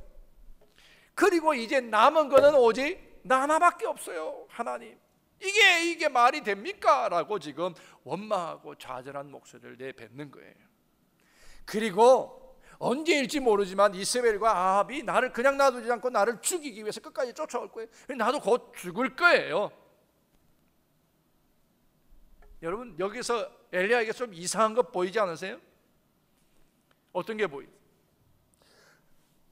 그리고 이제 남은 것은 오직 나 하나밖에 없어요. 하나님, 이게 말이 됩니까? 라고 지금 원망하고 좌절한 목소리를 내뱉는 거예요. 그리고 언제일지 모르지만 이세벨과 아합이 나를 그냥 놔두지 않고 나를 죽이기 위해서 끝까지 쫓아올 거예요. 나도 곧 죽을 거예요. 여러분, 여기서 엘리야에게 좀 이상한 것 보이지 않으세요? 어떤 게 보이죠?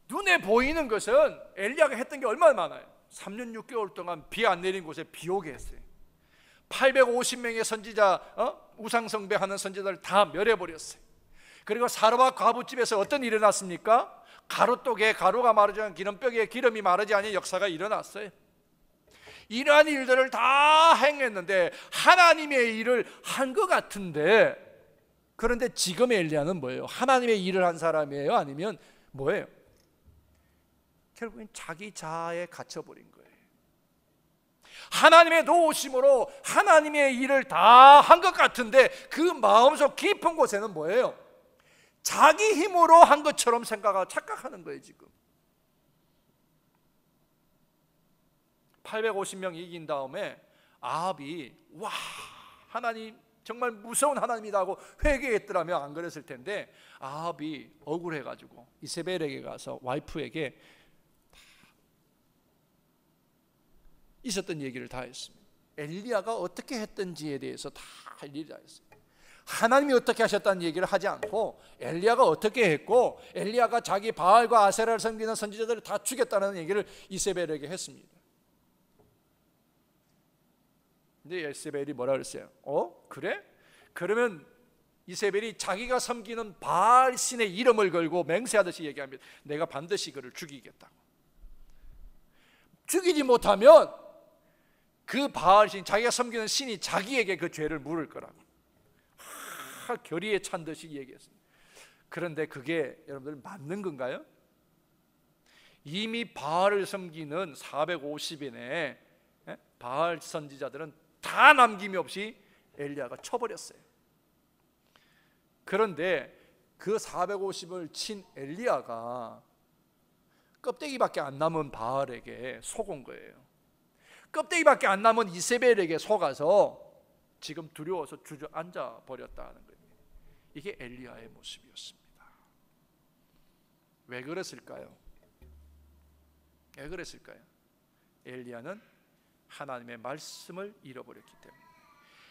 눈에 보이는 것은 엘리야가 했던 게 얼마나 많아요. 3년 6개월 동안 비 안 내린 곳에 비 오게 했어요. 850명의 선지자, 우상 숭배하는 선지자를 다 멸해버렸어요. 그리고 사르밧 과부집에서 어떤 일이 일어났습니까? 가루독에 가루가 마르지 않은 기름벽에 기름이 마르지 않은 역사가 일어났어요. 이러한 일들을 다 행했는데 하나님의 일을 한 것 같은데, 그런데 지금의 엘리야는 뭐예요? 하나님의 일을 한 사람이에요? 아니면 뭐예요? 결국엔 자기 자아에 갇혀버린 거예요. 하나님의 도우심으로 하나님의 일을 다 한 것 같은데 그 마음속 깊은 곳에는 뭐예요? 자기 힘으로 한 것처럼 생각하고 착각하는 거예요. 지금 850명 이긴 다음에 아합이 와, 하나님 정말 무서운 하나님이다 하고 회개했더라면 안 그랬을 텐데, 아합이 억울해가지고 이세벨에게 가서 와이프에게 있었던 얘기를 다 했습니다. 엘리야가 어떻게 했던지에 대해서 다 할 일이 다 했어요. 하나님이 어떻게 하셨다는 얘기를 하지 않고 엘리야가 어떻게 했고 엘리야가 자기 바알과 아세라를 섬기는 선지자들을 다 죽였다는 얘기를 이세벨에게 했습니다. 근데 이세벨이 뭐라 그랬어요? 그래? 그러면 이세벨이 자기가 섬기는 바알 신의 이름을 걸고 맹세하듯이 얘기합니다. 내가 반드시 그를 죽이겠다고. 죽이지 못하면 그 바알 신, 자기가 섬기는 신이 자기에게 그 죄를 물을 거라고 결의에 찬 듯이 얘기했습니다. 그런데 그게 여러분들 맞는 건가요? 이미 바알을 섬기는 450인의 바알 선지자들은 다 남김이 없이 엘리야가 쳐버렸어요. 그런데 그 450을 친 엘리야가 껍데기밖에 안 남은 바알에게 속은 거예요. 껍데기밖에 안 남은 이세벨에게 속아서 지금 두려워서 주저앉아 버렸다는 겁니다. 이게 엘리야의 모습이었습니다. 왜 그랬을까요? 왜 그랬을까요? 엘리야는 하나님의 말씀을 잃어버렸기 때문에,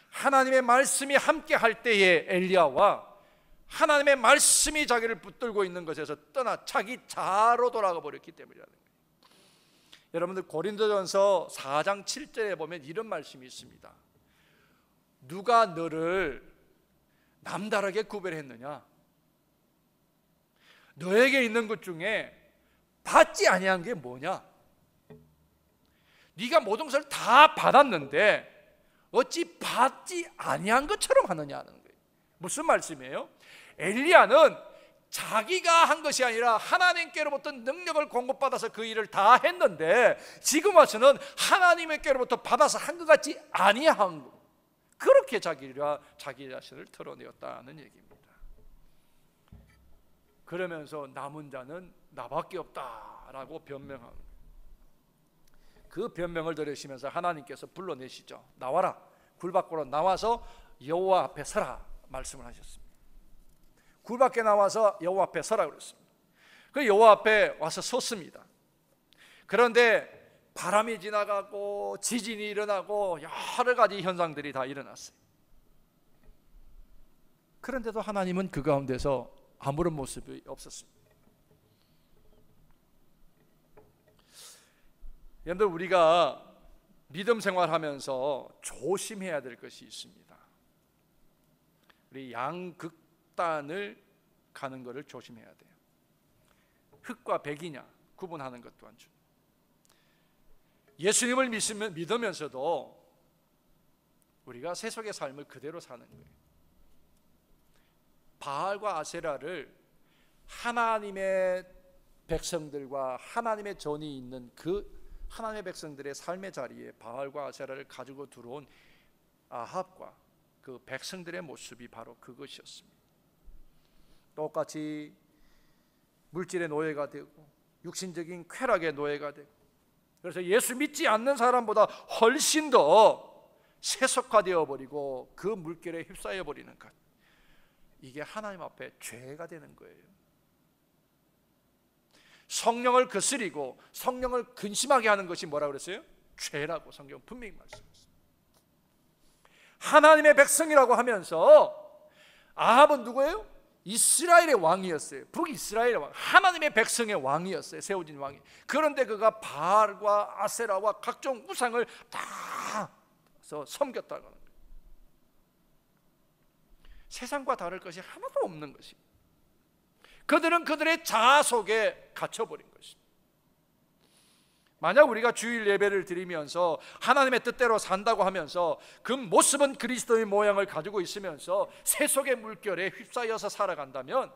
하나님의 말씀이 함께 할 때에 엘리야와 하나님의 말씀이 자기를 붙들고 있는 것에서 떠나 자기 자아로 돌아가 버렸기 때문이라는 거예요. 여러분들 고린도전서 4장 7절에 보면 이런 말씀이 있습니다. 누가 너를 남다르게 구별했느냐? 너에게 있는 것 중에 받지 아니한 게 뭐냐? 네가 모든 것을 다 받았는데 어찌 받지 아니한 것처럼 하느냐는 거예요. 무슨 말씀이에요? 엘리야는 자기가 한 것이 아니라 하나님께로부터 능력을 공급받아서 그 일을 다 했는데 지금 와서는 하나님께로부터 받아서 한 것 같지 아니한 거, 그렇게 자기 자신을 털어내었다는 얘기입니다. 그러면서 남은 자는 나밖에 없다라고 변명합니다. 그 변명을 들으시면서 하나님께서 불러내시죠. 나와라, 굴 밖으로 나와서 여호와 앞에 서라 말씀을 하셨습니다. 굴 밖에 나와서 여호와 앞에 서라 그랬습니다. 그 여호와 앞에 와서 섰습니다. 그런데 바람이 지나가고 지진이 일어나고 여러 가지 현상들이 다 일어났어요. 그런데도 하나님은 그 가운데서 아무런 모습이 없었습니다. 여러분들, 우리가 믿음 생활하면서 조심해야 될 것이 있습니다. 우리 양극단을 가는 것을 조심해야 돼요. 흑과 백이냐 구분하는 것 또한 중요해요. 예수님을 믿으면서도 우리가 세속의 삶을 그대로 사는 거예요. 바알과 아세라를 하나님의 백성들과 하나님의 전이 있는 그 하나님의 백성들의 삶의 자리에 바알과 아세라를 가지고 들어온 아합과 그 백성들의 모습이 바로 그것이었습니다. 똑같이 물질의 노예가 되고 육신적인 쾌락의 노예가 되고, 그래서 예수 믿지 않는 사람보다 훨씬 더 세속화되어 버리고 그 물결에 휩싸여 버리는 것, 이게 하나님 앞에 죄가 되는 거예요. 성령을 거스리고 성령을 근심하게 하는 것이 뭐라고 그랬어요? 죄라고 성경은 분명히 말씀했어요. 하나님의 백성이라고 하면서 아합은 누구예요? 이스라엘의 왕이었어요. 북이스라엘의 왕, 하나님의 백성의 왕이었어요. 세워진 왕이. 그런데 그가 바알과 아세라와 각종 우상을 다 섬겼다고 하는 거예요. 세상과 다를 것이 하나도 없는 것입니다. 그들은 그들의 자아 속에 갇혀버린 것입니다. 만약 우리가 주일 예배를 드리면서 하나님의 뜻대로 산다고 하면서 그 모습은 그리스도의 모양을 가지고 있으면서 세속의 물결에 휩싸여서 살아간다면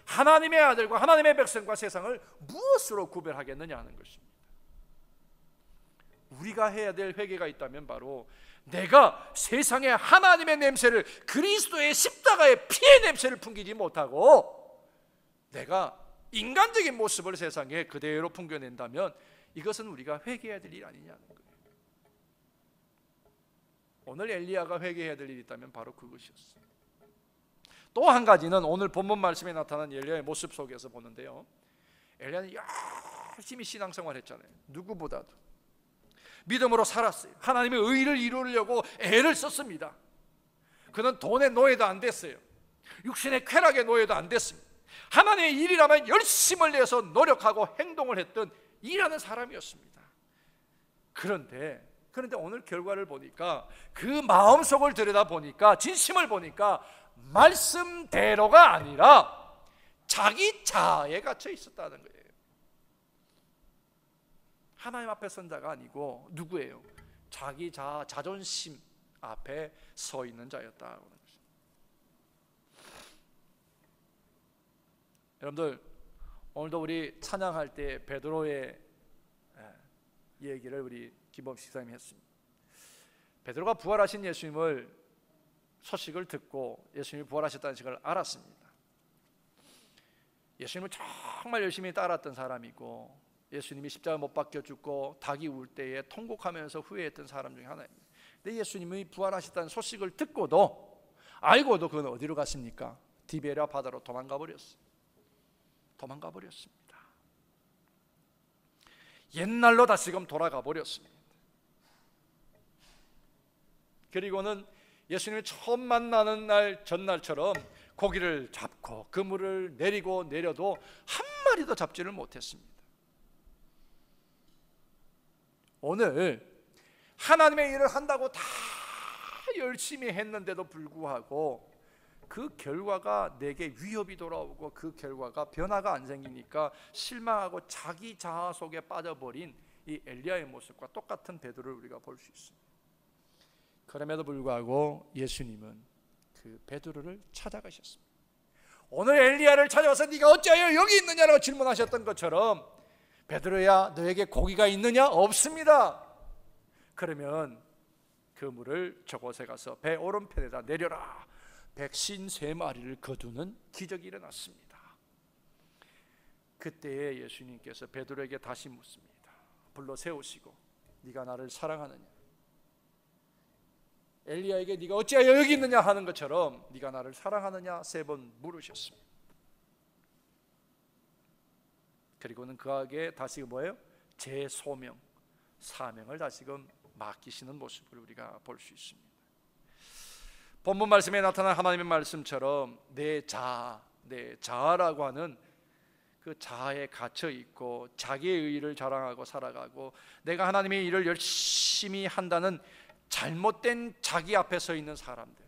하나님의 아들과 하나님의 백성과 세상을 무엇으로 구별하겠느냐 하는 것입니다. 우리가 해야 될 회개가 있다면 바로 내가 세상에 하나님의 냄새를, 그리스도의 십자가의 피의 냄새를 풍기지 못하고 내가 인간적인 모습을 세상에 그대로 풍겨낸다면 이것은 우리가 회개해야 될 일 아니냐는 거예요. 오늘 엘리야가 회개해야 될 일이 있다면 바로 그것이었어요. 또 한 가지는 오늘 본문 말씀에 나타난 엘리야의 모습 속에서 보는데요, 엘리야는 열심히 신앙생활 했잖아요. 누구보다도 믿음으로 살았어요. 하나님의 의를 이루려고 애를 썼습니다. 그는 돈의 노예도 안 됐어요. 육신의 쾌락의 노예도 안 됐습니다. 하나님의 일이라면 열심을 내서 노력하고 행동을 했던 일하는 사람이었습니다. 그런데 오늘 결과를 보니까, 그 마음속을 들여다보니까, 진심을 보니까 말씀대로가 아니라 자기 자아에 갇혀 있었다는 거예요. 하나님 앞에 선 자가 아니고 누구예요? 자기 자아, 자존심 앞에 서 있는 자였다는 거죠. 여러분들, 오늘도 우리 찬양할 때 베드로의 얘기를 우리 김범식 사님이 했습니다. 베드로가 부활하신 예수님을 소식을 듣고 예수님이 부활하셨다는 것을 알았습니다. 예수님을 정말 열심히 따랐던 사람이고, 예수님이 십자가 못 박혀 죽고 닭이 울 때에 통곡하면서 후회했던 사람 중에 하나입니다. 근데 예수님이 부활하셨다는 소식을 듣고도, 알고도 그건 어디로 갔습니까? 디베랴 바다로 도망가 버렸습니다. 옛날로 다시금 돌아가 버렸습니다. 그리고는 예수님이 처음 만나는 날 전날처럼 고기를 잡고 그물을 내리고 내려도 한 마리도 잡지를 못했습니다. 오늘 하나님의 일을 한다고 다 열심히 했는데도 불구하고 그 결과가 내게 위협이 돌아오고 그 결과가 변화가 안 생기니까 실망하고 자기 자아 속에 빠져버린 이 엘리야의 모습과 똑같은 베드로를 우리가 볼 수 있습니다. 그럼에도 불구하고 예수님은 그 베드로를 찾아가셨습니다. 오늘 엘리야를 찾아와서 네가 어찌하여 여기 있느냐라고 질문하셨던 것처럼, 베드로야 너에게 고기가 있느냐? 없습니다. 그러면 그물을 저곳에 가서 배 오른편에다 내려라. 153마리를 거두는 기적이 일어났습니다. 그때에 예수님께서 베드로에게 다시 묻습니다. 불러 세우시고 네가 나를 사랑하느냐? 엘리야에게 네가 어찌하여 여기 있느냐 하는 것처럼 네가 나를 사랑하느냐 3번 물으셨습니다. 그리고는 그에게 다시 뭐예요? 제 소명, 사명을 다시금 맡기시는 모습을 우리가 볼 수 있습니다. 본문 말씀에 나타난 하나님의 말씀처럼 내 자아, 내 자아라고 하는 그 자아에 갇혀 있고 자기의 의의를 자랑하고 살아가고 내가 하나님의 일을 열심히 한다는 잘못된 자기 앞에 서 있는 사람들,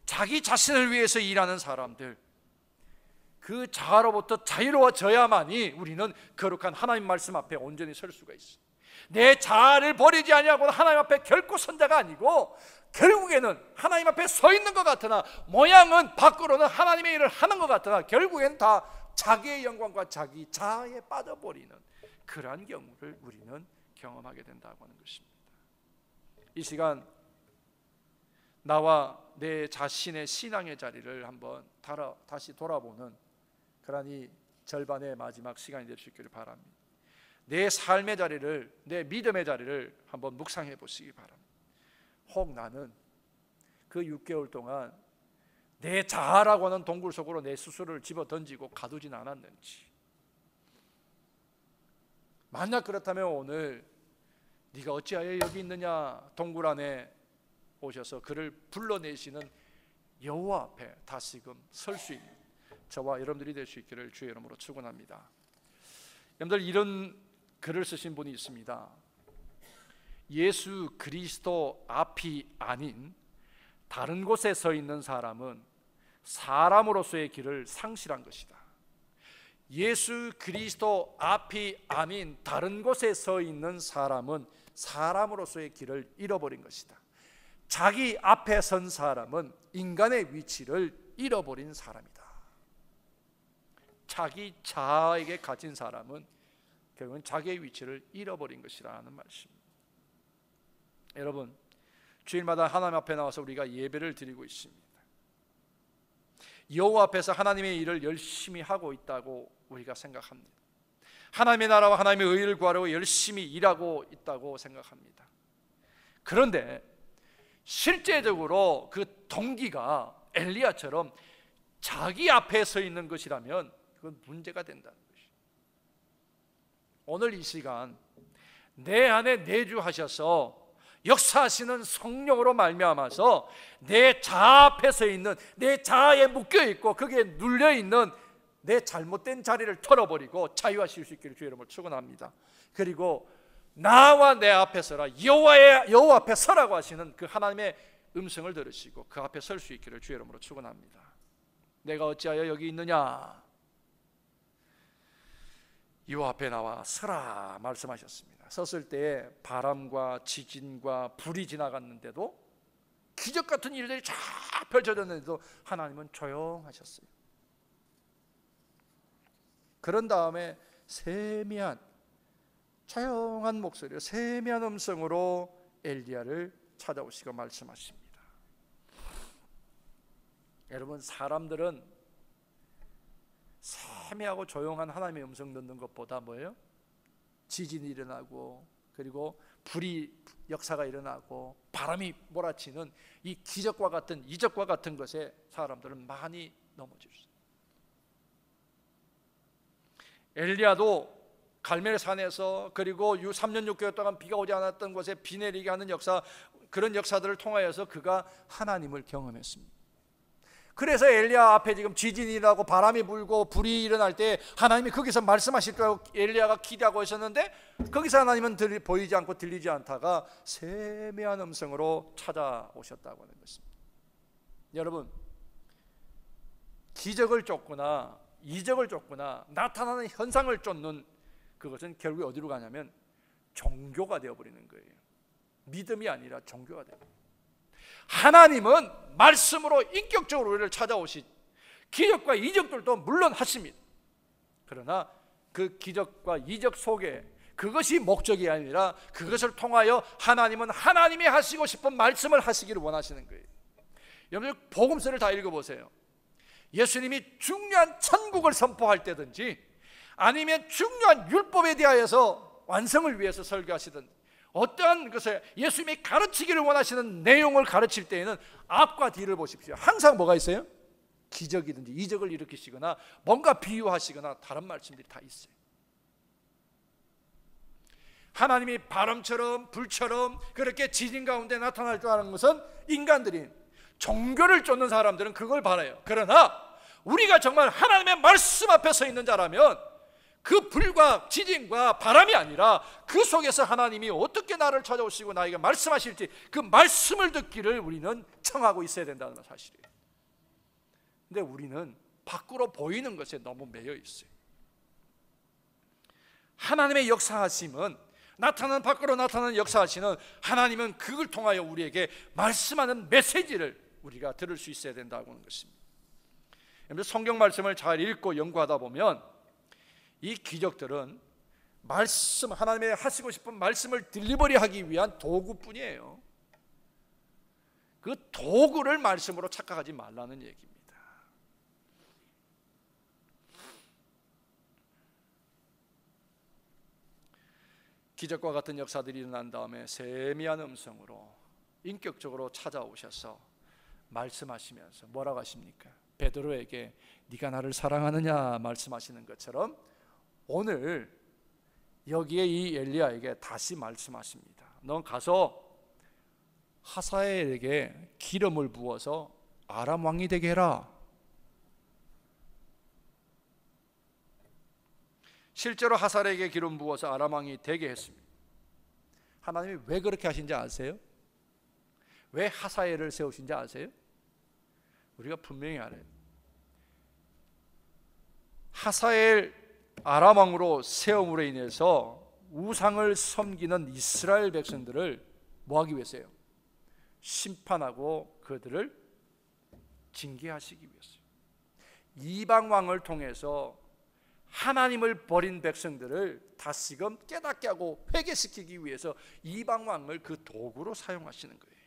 자기 자신을 위해서 일하는 사람들, 그 자아로부터 자유로워져야만이 우리는 거룩한 하나님 말씀 앞에 온전히 설 수가 있어. 내 자아를 버리지 아니하고 하나님 앞에 결코 선 자가 아니고 결국에는 하나님 앞에 서 있는 것 같으나 모양은 밖으로는 하나님의 일을 하는 것 같으나 결국에는 다 자기의 영광과 자기 자아에 빠져버리는 그러한 경우를 우리는 경험하게 된다고 하는 것입니다. 이 시간 나와 내 자신의 신앙의 자리를 한번 다시 돌아보는 그러한 이 절반의 마지막 시간이 될 수 있기를 바랍니다. 내 삶의 자리를, 내 믿음의 자리를 한번 묵상해 보시기 바랍니다. 혹 나는 그 6개월 동안 내 자아라고 하는 동굴 속으로 내 스스로를 집어 던지고 가두진 않았는지, 만약 그렇다면 오늘 네가 어찌하여 여기 있느냐 동굴 안에 오셔서 그를 불러내시는 여호와 앞에 다시금 설 수 있는 저와 여러분들이 될 수 있기를 주의 이름으로 축원합니다. 여러분들, 이런 글을 쓰신 분이 있습니다. 예수 그리스도 앞이 아닌 다른 곳에 서 있는 사람은 사람으로서의 길을 상실한 것이다. 예수 그리스도 앞이 아닌 다른 곳에 서 있는 사람은 사람으로서의 길을 잃어버린 것이다. 자기 앞에 선 사람은 인간의 위치를 잃어버린 사람이다. 자기 자아에게 갇힌 사람은 결국은 자기의 위치를 잃어버린 것이라는 말씀입니다. 여러분, 주일마다 하나님 앞에 나와서 우리가 예배를 드리고 있습니다. 여호와 앞에서 하나님의 일을 열심히 하고 있다고 우리가 생각합니다. 하나님의 나라와 하나님의 의를 구하려고 열심히 일하고 있다고 생각합니다. 그런데 실제적으로 그 동기가 엘리야처럼 자기 앞에 서 있는 것이라면 그건 문제가 된다는 것이죠. 오늘 이 시간 내 안에 내주하셔서 역사하시는 성령으로 말미암아서 내 자아 앞에 서 있는, 내 자아에 묶여있고 거기에 눌려있는 내 잘못된 자리를 털어버리고 자유하실 수 있기를 주의 이름으로 축원합니다. 그리고 나와 내 앞에 서라, 여호와 앞에 서라고 하시는 그 하나님의 음성을 들으시고 그 앞에 설 수 있기를 주의 이름으로 축원합니다. 내가 어찌하여 여기 있느냐, 여호와 앞에 나와 서라 말씀하셨습니다. 섰을 때 바람과 지진과 불이 지나갔는데도, 기적 같은 일들이 쫙 펼쳐졌는데도 하나님은 조용하셨어요. 그런 다음에 세미한 조용한 목소리로, 세미한 음성으로 엘리야를 찾아오시고 말씀하십니다. 여러분, 사람들은 세미하고 조용한 하나님의 음성 듣는 것보다 뭐예요? 지진이 일어나고, 그리고 불이 역사가 일어나고, 바람이 몰아치는 이 기적과 같은, 이적과 같은 것에 사람들은 많이 넘어질 수 있어요. 엘리야도 갈멜 산에서, 그리고 3년 6개월 동안 비가 오지 않았던 곳에 비 내리게 하는 역사, 그런 역사들을 통하여서 그가 하나님을 경험했습니다. 그래서 엘리야 앞에 지금 지진이 일어나고 바람이 불고 불이 일어날 때 하나님이 거기서 말씀하실 거라고 엘리야가 기대하고 있었는데, 거기서 하나님은 보이지 않고 들리지 않다가 세미한 음성으로 찾아오셨다고 하는 것입니다. 여러분, 기적을 쫓거나 이적을 쫓거나 나타나는 현상을 쫓는 그것은 결국에 어디로 가냐면 종교가 되어버리는 거예요. 믿음이 아니라 종교가 되어버려요. 하나님은 말씀으로 인격적으로 우리를 찾아오시, 기적과 이적들도 물론 하십니다. 그러나 그 기적과 이적 속에 그것이 목적이 아니라 그것을 통하여 하나님은 하나님이 하시고 싶은 말씀을 하시기를 원하시는 거예요. 여러분, 복음서를 다 읽어보세요. 예수님이 중요한 천국을 선포할 때든지 아니면 중요한 율법에 대하여서 완성을 위해서 설교하시든 어떠한 것을 예수님이 가르치기를 원하시는 내용을 가르칠 때에는 앞과 뒤를 보십시오. 항상 뭐가 있어요? 기적이든지 이적을 일으키시거나 뭔가 비유하시거나 다른 말씀들이 다 있어요. 하나님이 바람처럼 불처럼 그렇게 지진 가운데 나타날 줄 아는 것은 인간들이, 종교를 쫓는 사람들은 그걸 바라요. 그러나 우리가 정말 하나님의 말씀 앞에 서 있는 자라면 그 불과 지진과 바람이 아니라 그 속에서 하나님이 어떻게 나를 찾아오시고 나에게 말씀하실지 그 말씀을 듣기를 우리는 청하고 있어야 된다는 사실이에요. 근데 우리는 밖으로 보이는 것에 너무 매여 있어요. 하나님의 역사하심은 밖으로 나타나는 역사하시는 하나님은 그걸 통하여 우리에게 말씀하는 메시지를 우리가 들을 수 있어야 된다고 하는 것입니다. 성경 말씀을 잘 읽고 연구하다 보면 이 기적들은 하나님의 하시고 싶은 말씀을 딜리버리하기 위한 도구뿐이에요. 그 도구를 말씀으로 착각하지 말라는 얘기입니다. 기적과 같은 역사들이 일어난 다음에 세미한 음성으로 인격적으로 찾아오셔서 말씀하시면서 뭐라고 하십니까? 베드로에게 네가 나를 사랑하느냐 말씀하시는 것처럼 오늘 여기에 이 엘리야에게 다시 말씀하십니다. 넌 가서 하사엘에게 기름을 부어서 아람 왕이 되게 해라. 실제로 하사엘에게 기름 부어서 아람 왕이 되게 했습니다. 하나님이 왜 그렇게 하신지 아세요? 왜 하사엘을 세우신지 아세요? 우리가 분명히 알아요. 하사엘 아람 왕으로 세움으로 인해서 우상을 섬기는 이스라엘 백성들을 뭐 하기 위해서요? 심판하고 그들을 징계하시기 위해서요. 이방 왕을 통해서 하나님을 버린 백성들을 다시금 깨닫게 하고 회개시키기 위해서 이방 왕을 그 도구로 사용하시는 거예요.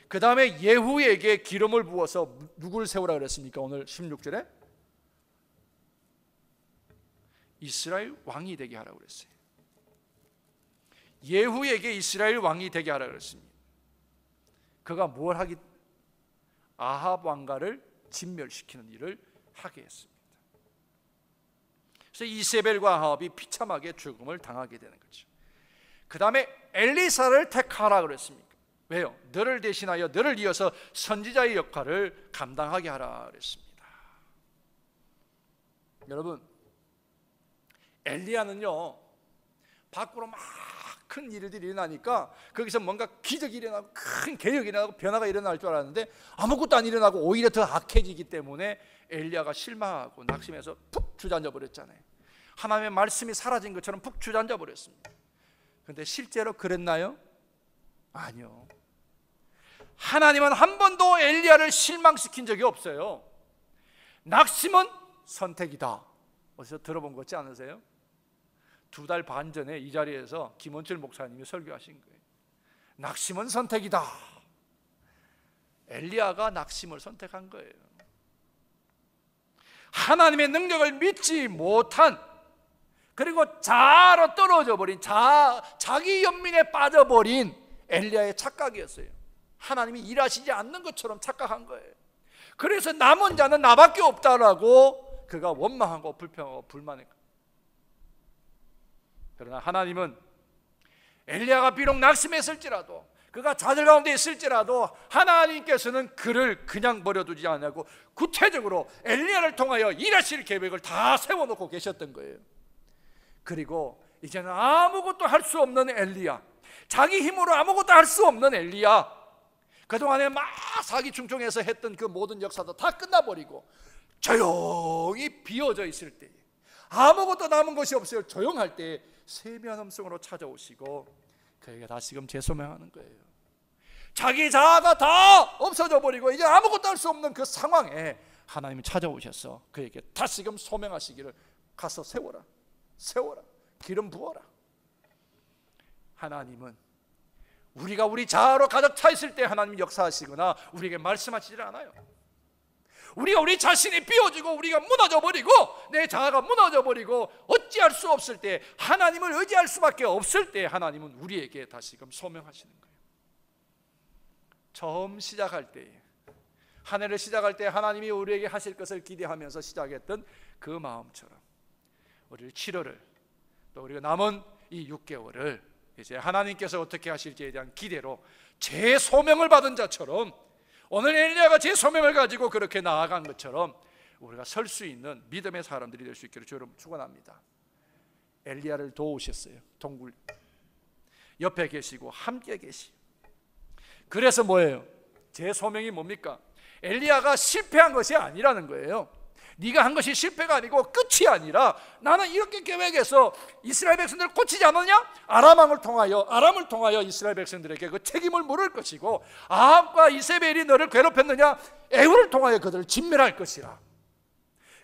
그 다음에 예후에게 기름을 부어서 누구를 세우라 그랬습니까? 오늘 16절에 이스라엘 왕이 되게 하라고 그랬어요. 예후에게 이스라엘 왕이 되게 하라고 그랬습니다. 그가 뭘 하기? 아합 왕가를 진멸시키는 일을 하게 했습니다. 그래서 이세벨과 아합이 비참하게 죽음을 당하게 되는 거죠. 그 다음에 엘리사를 택하라 그랬습니까? 왜요? 너를 대신하여 너를 이어서 선지자의 역할을 감당하게 하라 그랬습니다. 여러분, 엘리야는요 밖으로 막 큰 일들이 일어나니까 거기서 뭔가 기적이 일어나고 큰 개혁이 일어나고 변화가 일어날 줄 알았는데 아무것도 안 일어나고 오히려 더 악해지기 때문에 엘리야가 실망하고 낙심해서 푹 주저앉아 버렸잖아요. 하나님의 말씀이 사라진 것처럼 푹 주저앉아 버렸습니다. 그런데 실제로 그랬나요? 아니요. 하나님은 한 번도 엘리야를 실망시킨 적이 없어요. 낙심은 선택이다. 어디서 들어본 것 같지 않으세요? 2달 반 전에 이 자리에서 김원철 목사님이 설교하신 거예요. 낙심은 선택이다. 엘리야가 낙심을 선택한 거예요. 하나님의 능력을 믿지 못한, 그리고 자아로 떨어져 버린, 자기 연민에 빠져버린 엘리야의 착각이었어요. 하나님이 일하시지 않는 것처럼 착각한 거예요. 그래서 남은 자는 나밖에 없다라고 그가 원망하고 불평하고 불만했고, 그러나 하나님은 엘리야가 비록 낙심했을지라도, 그가 좌절 가운데 있을지라도 하나님께서는 그를 그냥 버려두지 않고 구체적으로 엘리야를 통하여 일하실 계획을 다 세워놓고 계셨던 거예요. 그리고 이제는 아무것도 할 수 없는 엘리야, 자기 힘으로 아무것도 할 수 없는 엘리야, 그동안에 막 사기충통해서 했던 그 모든 역사도 다 끝나버리고 조용히 비어져 있을 때, 아무것도 남은 것이 없어요. 조용할 때 세미한 음성으로 찾아오시고 그에게 다시금 재소명하는 거예요. 자기 자아가 다 없어져 버리고 이제 아무것도 할 수 없는 그 상황에 하나님이 찾아오셔서 그에게 다시금 소명하시기를, 가서 세워라, 세워라, 기름 부어라. 하나님은 우리가 우리 자아로 가득 차 있을 때 하나님이 역사하시거나 우리에게 말씀하시질 않아요. 우리가 우리 자신이 비워지고 우리가 무너져버리고 내 자아가 무너져버리고 어찌할 수 없을 때, 하나님을 의지할 수밖에 없을 때 하나님은 우리에게 다시금 소명하시는 거예요. 처음 시작할 때, 한 해를 시작할 때 하나님이 우리에게 하실 것을 기대하면서 시작했던 그 마음처럼 우리 7월을, 또 우리가 남은 이 6개월을 이제 하나님께서 어떻게 하실지에 대한 기대로 재소명을 받은 자처럼 오늘 엘리야가 제 소명을 가지고 그렇게 나아간 것처럼 우리가 설 수 있는 믿음의 사람들이 될 수 있기를 주로 축원합니다. 엘리야를 도우셨어요. 동굴 옆에 계시고 함께 계시고. 그래서 뭐예요? 제 소명이 뭡니까? 엘리야가 실패한 것이 아니라는 거예요. 네가 한 것이 실패가 아니고 끝이 아니라 나는 이렇게 계획해서 이스라엘 백성들을 고치지 않았냐? 아람을 통하여 이스라엘 백성들에게 그 책임을 물을 것이고, 아합과 이세벨이 너를 괴롭혔느냐? 에후를 통하여 그들을 진멸할 것이라.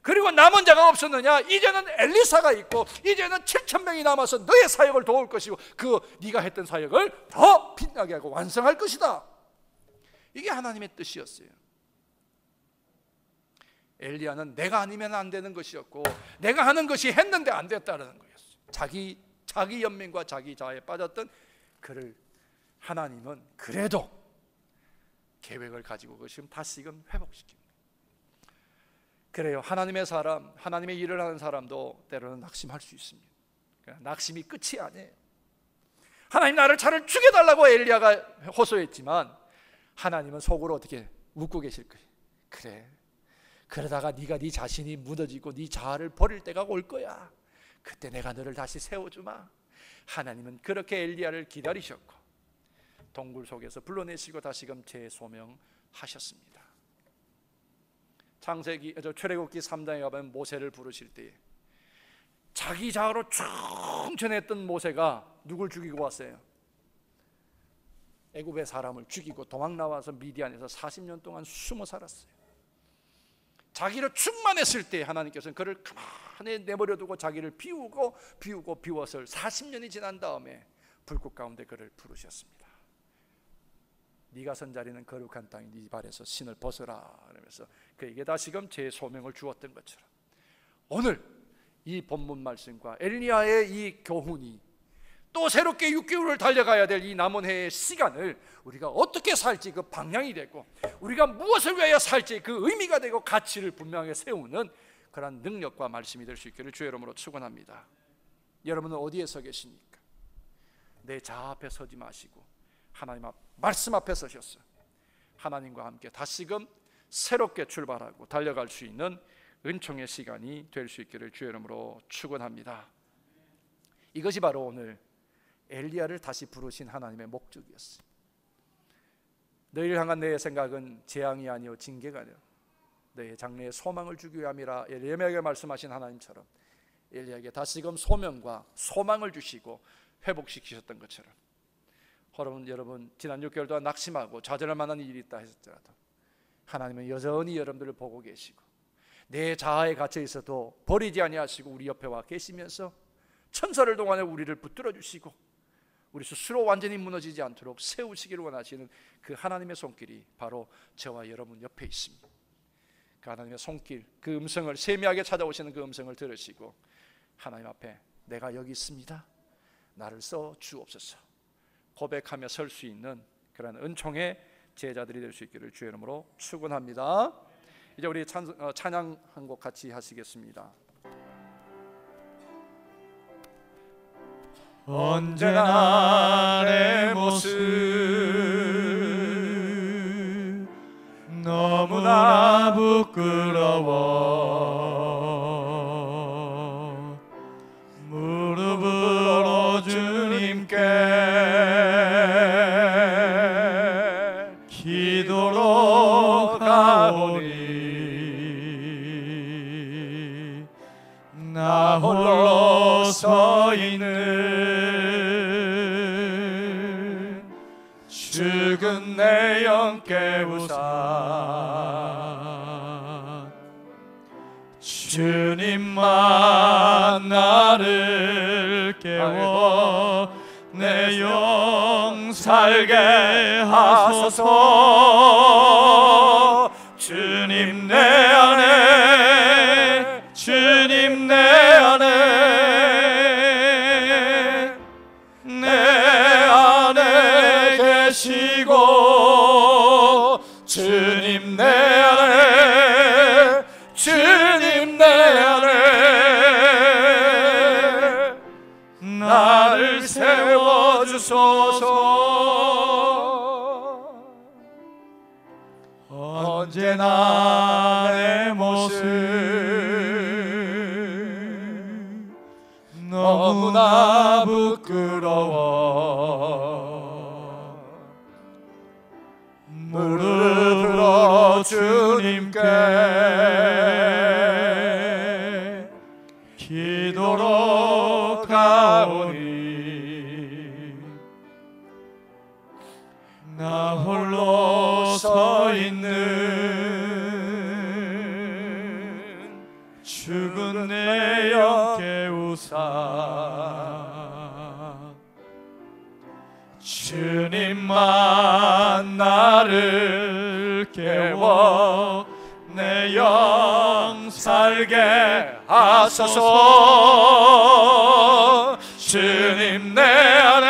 그리고 남은 자가 없었느냐? 이제는 엘리사가 있고 이제는 7,000명이 남아서 너의 사역을 도울 것이고 그 네가 했던 사역을 더 빛나게 하고 완성할 것이다. 이게 하나님의 뜻이었어요. 엘리야는 내가 아니면 안 되는 것이었고 내가 하는 것이 했는데 안 됐다는 거였어요. 자기 연민과 자기 자아에 빠졌던 그를 하나님은 그래도 계획을 가지고 지금 다시금 회복시킵니다. 그래요. 하나님의 사람, 하나님의 일을 하는 사람도 때로는 낙심할 수 있습니다. 낙심이 끝이 아니에요. 하나님 나를 차를 죽여달라고 엘리야가 호소했지만 하나님은 속으로 어떻게 웃고 계실 거예요. 그래, 그러다가 네가 네 자신이 무너지고 네 자아를 버릴 때가 올 거야. 그때 내가 너를 다시 세워주마. 하나님은 그렇게 엘리야를 기다리셨고 동굴 속에서 불러내시고 다시금 재소명하셨습니다. 출애굽기 3장에 가면 모세를 부르실 때에 자기 자아로 충천했던 모세가 누굴 죽이고 왔어요? 애굽의 사람을 죽이고 도망 나와서 미디안에서 40년 동안 숨어 살았어요. 자기를 충만했을 때 하나님께서는 그를 가만히 내버려두고 자기를 비우고 비워서 40년이 지난 다음에 불꽃 가운데 그를 부르셨습니다. 네가 선 자리는 거룩한 땅이 네 발에서 신을 벗어라 그러면서 그에게 다시금 제 소명을 주었던 것처럼 오늘 이 본문 말씀과 엘리야의 이 교훈이 또 새롭게 6개월을 달려가야 될 이 남은 해의 시간을 우리가 어떻게 살지 그 방향이 되고 우리가 무엇을 위하여 살지 그 의미가 되고 가치를 분명하게 세우는 그런 능력과 말씀이 될 수 있기를 주의 이름으로 축원합니다. 여러분은 어디에 서 계십니까? 내 자아 앞에 서지 마시고 하나님 앞 말씀 앞에 서셨어요. 하나님과 함께 다시금 새롭게 출발하고 달려갈 수 있는 은총의 시간이 될 수 있기를 주의 이름으로 축원합니다. 이것이 바로 오늘 엘리야를 다시 부르신 하나님의 목적이었어요. 너희를 향한 내 생각은 재앙이 아니요 징계가 아니요 너희 장래에 소망을 주기 위함이라 예레미야에게 말씀하신 하나님처럼 엘리야에게 다시금 소명과 소망을 주시고 회복시키셨던 것처럼 여러분 지난 6개월 동안 낙심하고 좌절할 만한 일이 있다 했더라도 하나님은 여전히 여러분들을 보고 계시고 내 자아에 갇혀 있어도 버리지 아니하시고 우리 옆에 와 계시면서 천사를 동안에 우리를 붙들어 주시고 우리 스스로 완전히 무너지지 않도록 세우시기를 원하시는 그 하나님의 손길이 바로 저와 여러분 옆에 있습니다. 그 하나님의 손길, 그 음성을 세미하게 찾아오시는 그 음성을 들으시고 하나님 앞에 내가 여기 있습니다. 나를 써 주옵소서 고백하며 설 수 있는 그런 은총의 제자들이 될 수 있기를 주의 이름으로 축원합니다. 이제 우리 찬양 한 곡 같이 하시겠습니다. 언제나 내 모습 너무나 부끄러워 무릎으로 주님께 기도로 가오니 나 홀로 서 있는 죽은 내 영 깨우사 주님만 나를 깨워 내 영 살게 하소서. 주님 내 안에 주님 내 안에 계시고 주님 내 안에 주님 내 안에 나를 세워주소서. 나 부끄러워. 무릎 들어 주님께 기도로 가오니 나 홀로 서 있는 죽은 내 영 깨우사 주님만 나를 깨워 내 영 살게 하소서. 주님 내 안에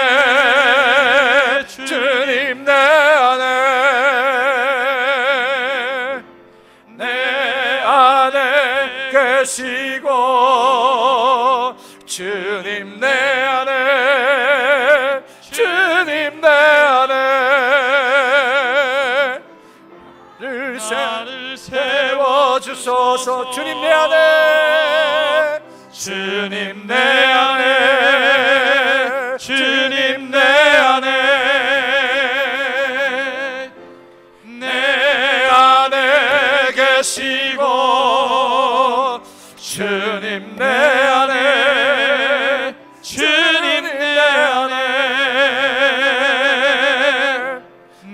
주님 내 안에 내 안에 계시고 주님 내 안에 주님 내 안에 나를 세워주소서. 주님 내 안에 주님 내 안에 주님 내 안에 내 안에 계시고 주님 내 안에 주님 내 안에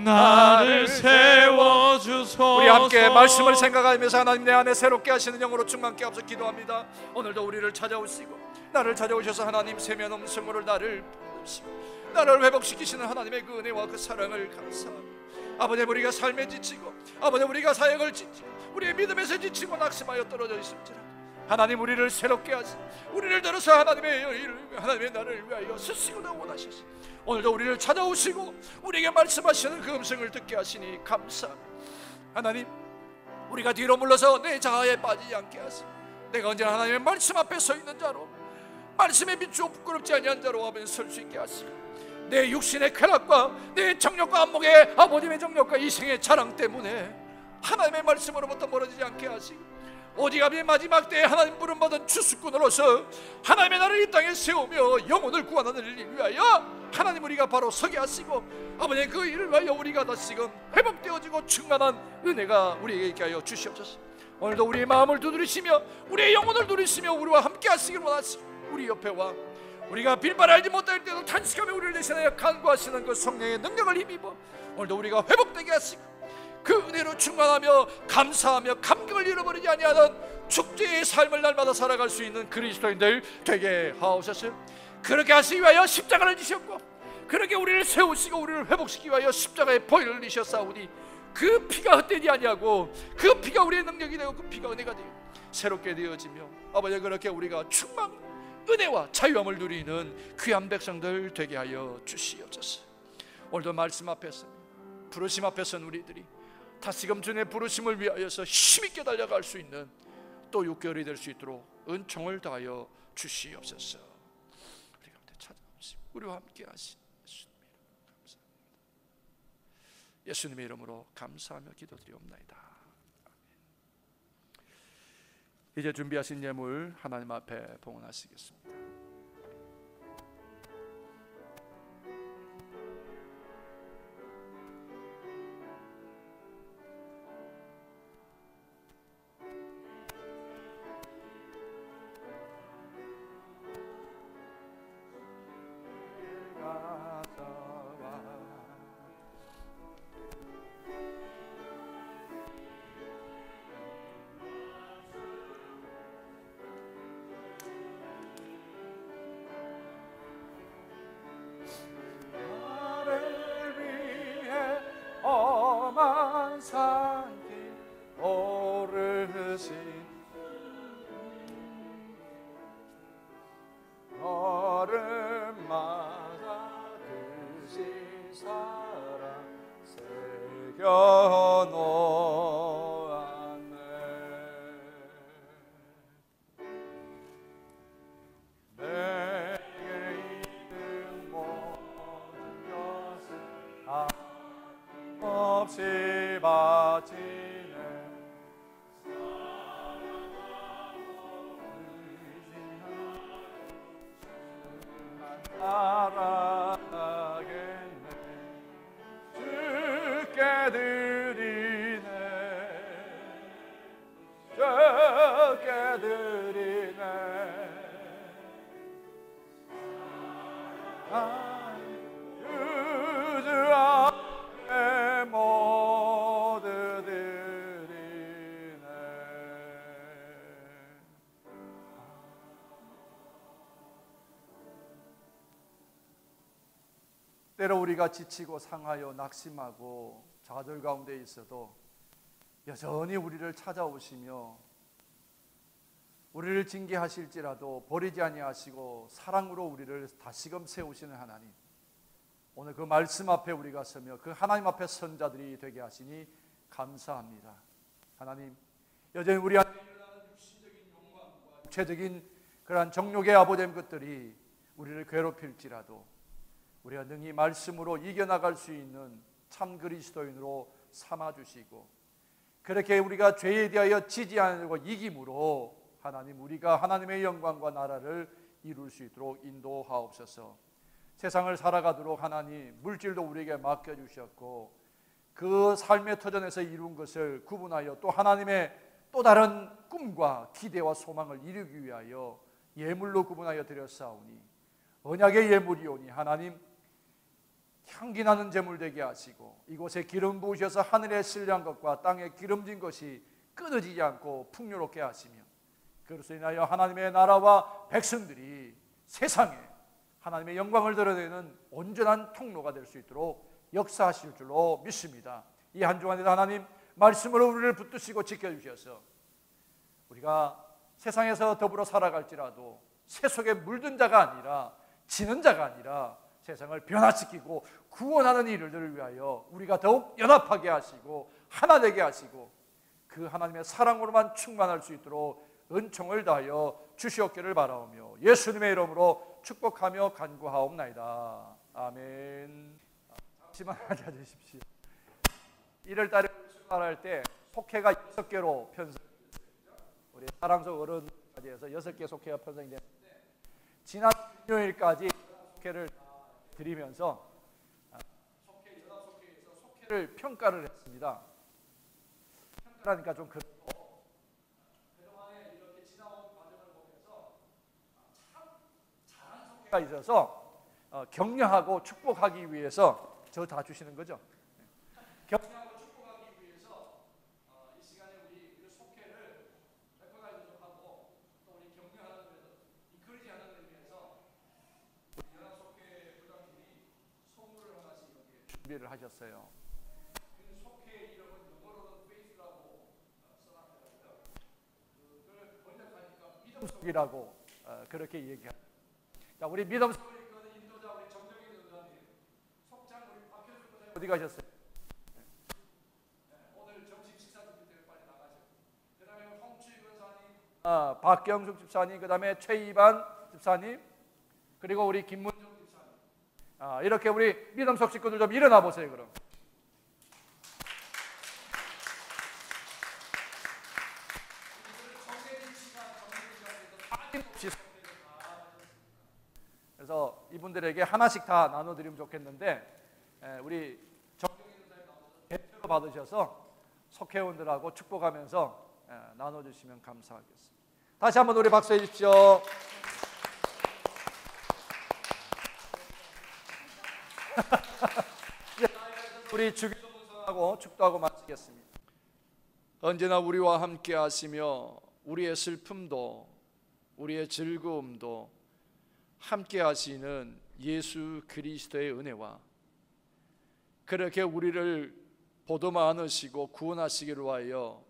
나를 세워주소서. 우리 함께 말씀을 생각하면서 하나님 내 안에 새롭게 하시는 영으로 충만케 하옵소서 기도합니다. 오늘도 우리를 찾아오시고 나를 찾아오셔서 하나님 세면 음성으로 나를 부르시고 나를 회복시키시는 하나님의 그 은혜와 그 사랑을 감사합니다. 아버지 우리가 삶에 지치고 아버지 우리가 사역을 지치고 우리의 믿음에서 지치고 낙심하여 떨어져 있을지라 하나님 우리를 새롭게 하시 우리를 들어서 하나님의 나를 위하여 쓰시고자 원하시시 오늘도 우리를 찾아오시고 우리에게 말씀하시는 그 음성을 듣게 하시니 감사합니다. 하나님 우리가 뒤로 물러서 내 자아에 빠지지 않게 하시고 내가 언제나 하나님의 말씀 앞에 서 있는 자로 말씀에 비추어 부끄럽지 아니한 자로 하면 설 수 있게 하시고 내 육신의 쾌락과 내 정욕과 안목의 아버님의 정욕과 이생의 자랑 때문에 하나님의 말씀으로부터 멀어지지 않게 하시고 오직 아버지의 마지막 때에 하나님 부름받은 주수꾼으로서 하나님의 나라를 이 땅에 세우며 영혼을 구원하는 일을 위하여 하나님 우리가 바로 서게 하시고 아버지의 그 일을 위하여 우리가 다시금 회복되어지고 충만한 은혜가 우리에게 있게 하여 주시옵소서. 오늘도 우리의 마음을 두드리시며 우리의 영혼을 두드리시며 우리와 함께 하시길 원하시고 우리 옆에와 우리가 빌바를 알지 못할 때도 탄식하며 우리를 대신하여 간구하시는 그 성령의 능력을 힘입어 오늘도 우리가 회복되게 하시고 그 은혜로 충만하며 감사하며 감격을 잃어버리지 아니하는 축제의 삶을 날마다 살아갈 수 있는 그리스도인들 되게 하옵소서. 그렇게 하시기 위하여 십자가를 지셨고 그렇게 우리를 세우시고 우리를 회복시키기 위하여 십자가에 보혈을 흘리셨사오니 그 피가 헛되지 아니하고 그 피가 우리의 능력이 되고 그 피가 은혜가 되어 새롭게 되어지며 아버지 그렇게 우리가 충만 은혜와 자유함을 누리는 귀한 백성들 되게 하여 주시옵소서. 오늘도 말씀 앞에서 부르심 앞에서 우리들이 다시금 주님의 부르심을 위하여서 힘있게 달려갈 수 있는 또 6개월이 될 수 있도록 은총을 다하여 주시옵소서. 우리 가운데 찾아오시고 우리와 함께 하신 예수님의 이름으로 감사하며 기도드리옵나이다. 이제 준비하신 예물 하나님 앞에 봉헌하시겠습니다. 주께 드리네. 주 앞에 모두 드리네. 때로 우리가 지치고 상하여 낙심하고 좌절 가운데 있어도 여전히 우리를 찾아오시며 우리를 징계하실지라도 버리지 아니하시고 사랑으로 우리를 다시금 세우시는 하나님, 오늘 그 말씀 앞에 우리가 서며 그 하나님 앞에 선자들이 되게 하시니 감사합니다. 하나님, 여전히 우리 안에 일어나는 육신적인 욕망과 육체적인 그러한 정욕의 아버님 것들이 우리를 괴롭힐지라도 우리가 능히 말씀으로 이겨나갈 수 있는 참 그리스도인으로 삼아주시고, 그렇게 우리가 죄에 대하여 지지 않으려고 이김으로 하나님, 우리가 하나님의 영광과 나라를 이룰 수 있도록 인도하옵소서. 세상을 살아가도록 하나님, 물질도 우리에게 맡겨주셨고 그 삶의 터전에서 이룬 것을 구분하여 또 하나님의 또 다른 꿈과 기대와 소망을 이루기 위하여 예물로 구분하여 드렸사오니 언약의 예물이오니 하나님, 향기나는 제물 되게 하시고 이곳에 기름 부으셔서 하늘에 신뢰한 것과 땅에 기름진 것이 끊어지지 않고 풍요롭게 하시며, 그것으로 인하여 하나님의 나라와 백성들이 세상에 하나님의 영광을 드러내는 온전한 통로가 될 수 있도록 역사하실 줄로 믿습니다. 이 한 주간에도 하나님 말씀으로 우리를 붙드시고 지켜주셔서 우리가 세상에서 더불어 살아갈지라도 새 속에 물든 자가 아니라 지는 자가 아니라 세상을 변화시키고 구원하는 일들을 위하여 우리가 더욱 연합하게 하시고 하나 되게 하시고 그 하나님의 사랑으로만 충만할 수 있도록 은총을 다하여 주시옵기를 바라오며 예수님의 이름으로 축복하며 간구하옵나이다. 아멘. 잠시만 앉아주십시오. 1월달에 출발할 때 속회가 6개로 편성됐습니다. 우리 사랑속 어른까지 해서 6개 속회가 편성이 됐는데 지난 금요일까지 속회를 드리면서 속회, 연합속회에서 속회를 평가를 했습니다. 평가라니까 좀 그렇고 그동안에 이렇게 지나온 과정을 보면서 참 잘한 속회가 있어서 격려하고 축복하기 위해서 저 다 주시는 거죠. 격려하고 축복하기 위해서 이 시간에 우리 속회를 레코나이즈도 하고 또 우리 격려하는 데서 이끌지 하는 의미에서 우리 연합속회 부장님이 선물을 하나씩 이렇게 준비를 하셨어요. 그 속회 이름은 영어로는 faith라고 써놨더라고요. 그걸 번역하니까 믿음 속이라고 그렇게 얘기합니다. 자, 우리 믿음 속을 이끄는 인도자 우리 정정희 전사님, 속장 우리 박현수 부장님 어디 가셨어요? 오늘 점심 식사 준비 때문에 빨리 나가죠. 그 다음에 홍추희 권사님, 박경숙 집사님, 그 다음에 최이반 집사님, 그리고 우리 김문정 집사님. 이렇게 우리 믿음 속 식구들 좀 일어나 보세요. 그럼 그래서 이분들에게 하나씩 다 나눠드리면 좋겠는데 우리 정정희 전사님 대표로 받으셔서 속회원들하고 축복하면서 나눠주시면 감사하겠습니다. 다시 한번 우리 박수해 주십시오. 우리 주기도 분성하고 축도하고 마치겠습니다. 언제나 우리와 함께 하시며 우리의 슬픔도 우리의 즐거움도 함께 하시는 예수 그리스도의 은혜와 그렇게 우리를 보도마 않으시고 구원하시기를 위하여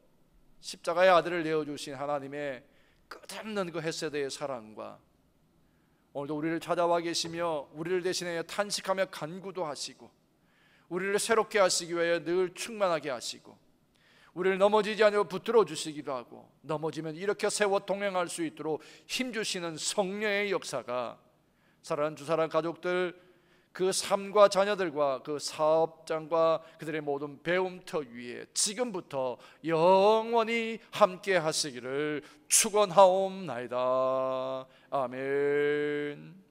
십자가의 아들을 내어주신 하나님의 끝없는 그 헤세드의 사랑과 오늘도 우리를 찾아와 계시며 우리를 대신하여 탄식하며 간구도 하시고 우리를 새롭게 하시기 위하여 늘 충만하게 하시고 우리를 넘어지지 않으려 붙들어 주시기도 하고 넘어지면 이렇게 세워 동행할 수 있도록 힘주시는 성령의 역사가 사랑하는 주사랑 가족들 그 삶과 자녀들과 그 사업장과 그들의 모든 배움터 위에 지금부터 영원히 함께 하시기를 축원하옵나이다. 아멘.